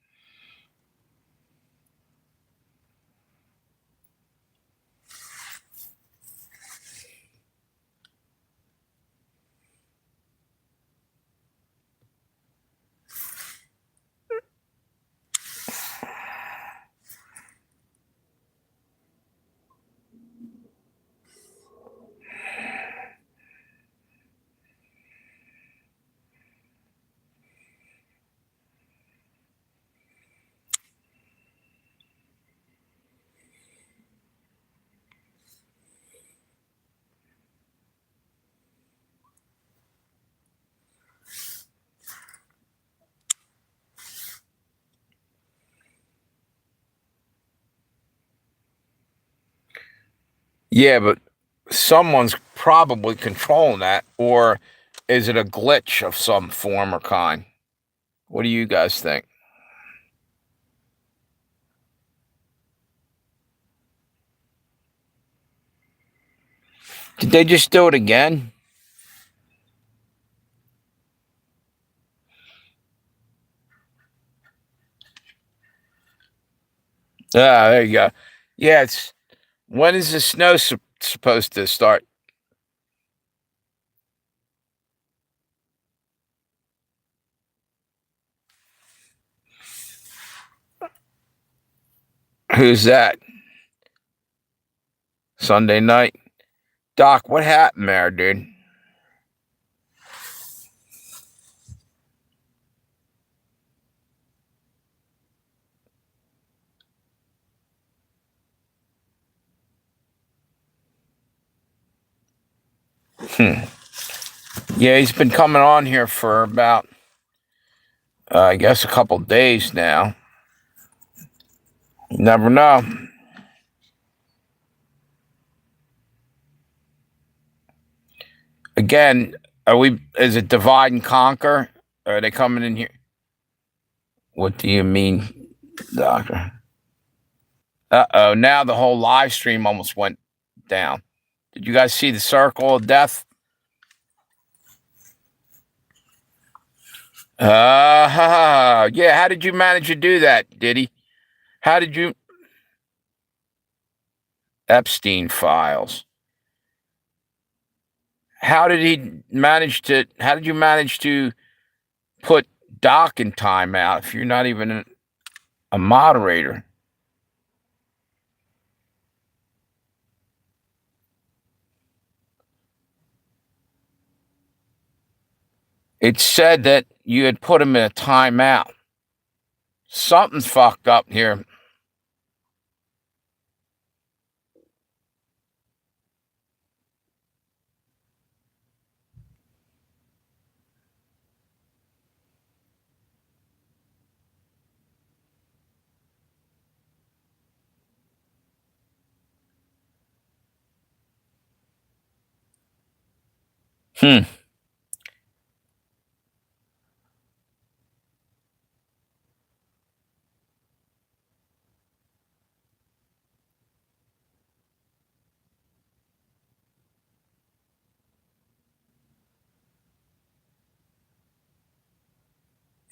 Yeah, but someone's probably controlling that, or is it a glitch of some form or kind? What do you guys think? Did they just do it again? Ah, there you go. Yeah, it's when is the snow supposed to start? Who's that? Sunday night. Doc, what happened there, dude? Yeah, he's been coming on here for about, I guess, a couple days now. You never know. Again, is it divide and conquer? Are they coming in here? What do you mean, doctor? Uh-oh, now the whole live stream almost went down. Did you guys see the circle of death? Yeah, how did you manage to do that, Diddy? How did you... Epstein files. How did you manage to put Doc in timeout if you're not even a moderator? It said that you had put him in a timeout. Something's fucked up here.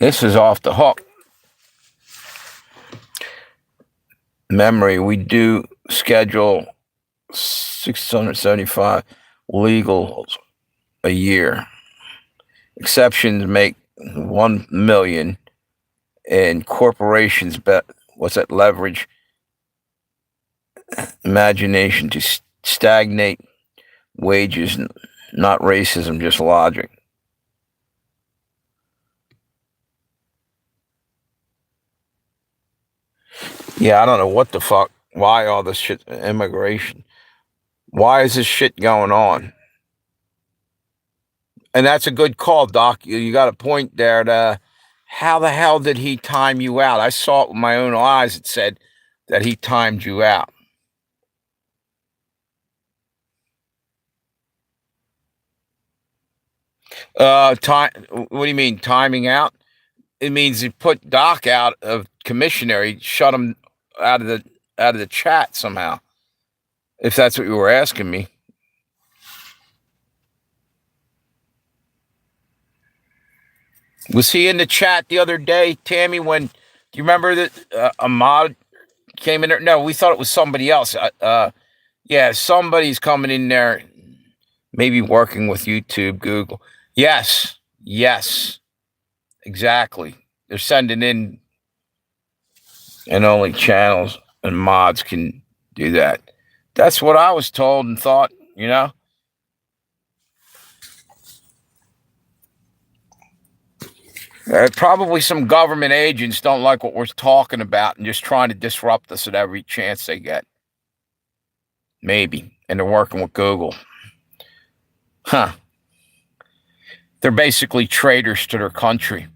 This is off the hook. Memory, we do schedule 675 legals a year. Exceptions make 1 million, and corporations leverage imagination to stagnate wages, not racism, just logic. Yeah, I don't know what the fuck. Why all this shit? Immigration. Why is this shit going on? And that's a good call, Doc. You got a point there. How the hell did he time you out? I saw it with my own eyes. It said that he timed you out. Time. What do you mean timing out? It means he put Doc out of commission there. He shut him out of the chat somehow. If that's what you were asking me. Was he in the chat the other day, Tammy? When do you remember that Ahmad came in there? No, we thought it was somebody else. Yeah, somebody's coming in there, maybe working with YouTube, Google. Yes, exactly. They're sending in, and only channels and mods can do that. That's what I was told and thought, Probably some government agents don't like what we're talking about and just trying to disrupt us at every chance they get. Maybe. And they're working with Google. They're basically traitors to their country,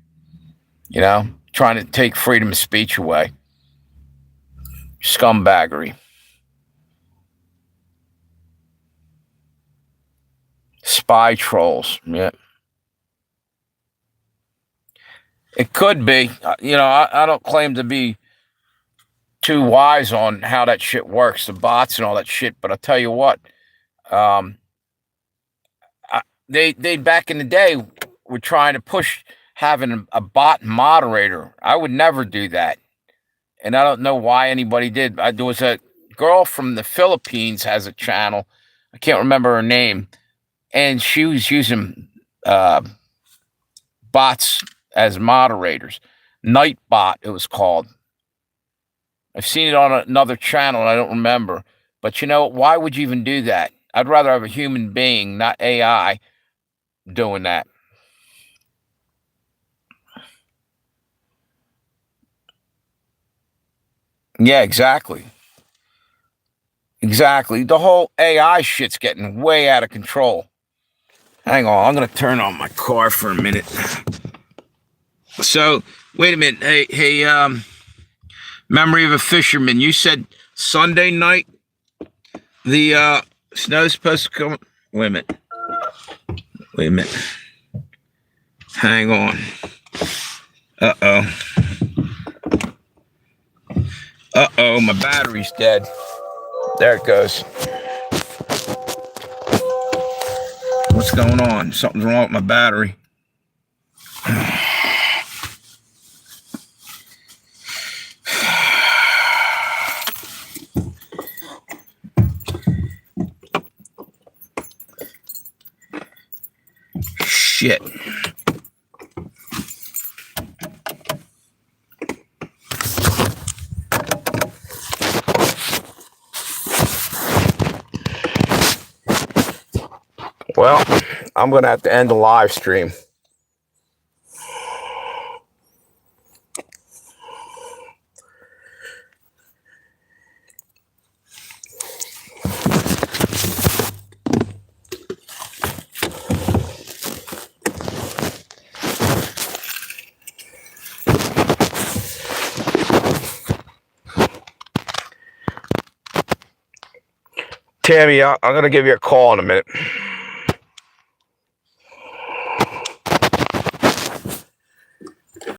trying to take freedom of speech away. Scumbaggery. Spy trolls. Yeah. It could be. I don't claim to be too wise on how that shit works, the bots and all that shit, but I'll tell you what, they back in the day were trying to push having a bot moderator. I would never do that, and I don't know why anybody did. There was a girl from the Philippines has a channel. I can't remember her name, and she was using bots as moderators. Nightbot, it was called. I've seen it on another channel and I don't remember. But you know, why would you even do that? I'd rather have a human being, not AI, doing that. Yeah, exactly. Exactly. The whole AI shit's getting way out of control. Hang on, I'm gonna turn on my car for a minute. So, wait a minute. Hey, memory of a fisherman. You said Sunday night the snow's supposed to come. Wait a minute. Wait a minute. Hang on. Uh-oh. Uh-oh, my battery's dead. There it goes. What's going on? Something's wrong with my battery. Shit. Well, I'm going to have to end the live stream. Tammy, I'm going to give you a call in a minute.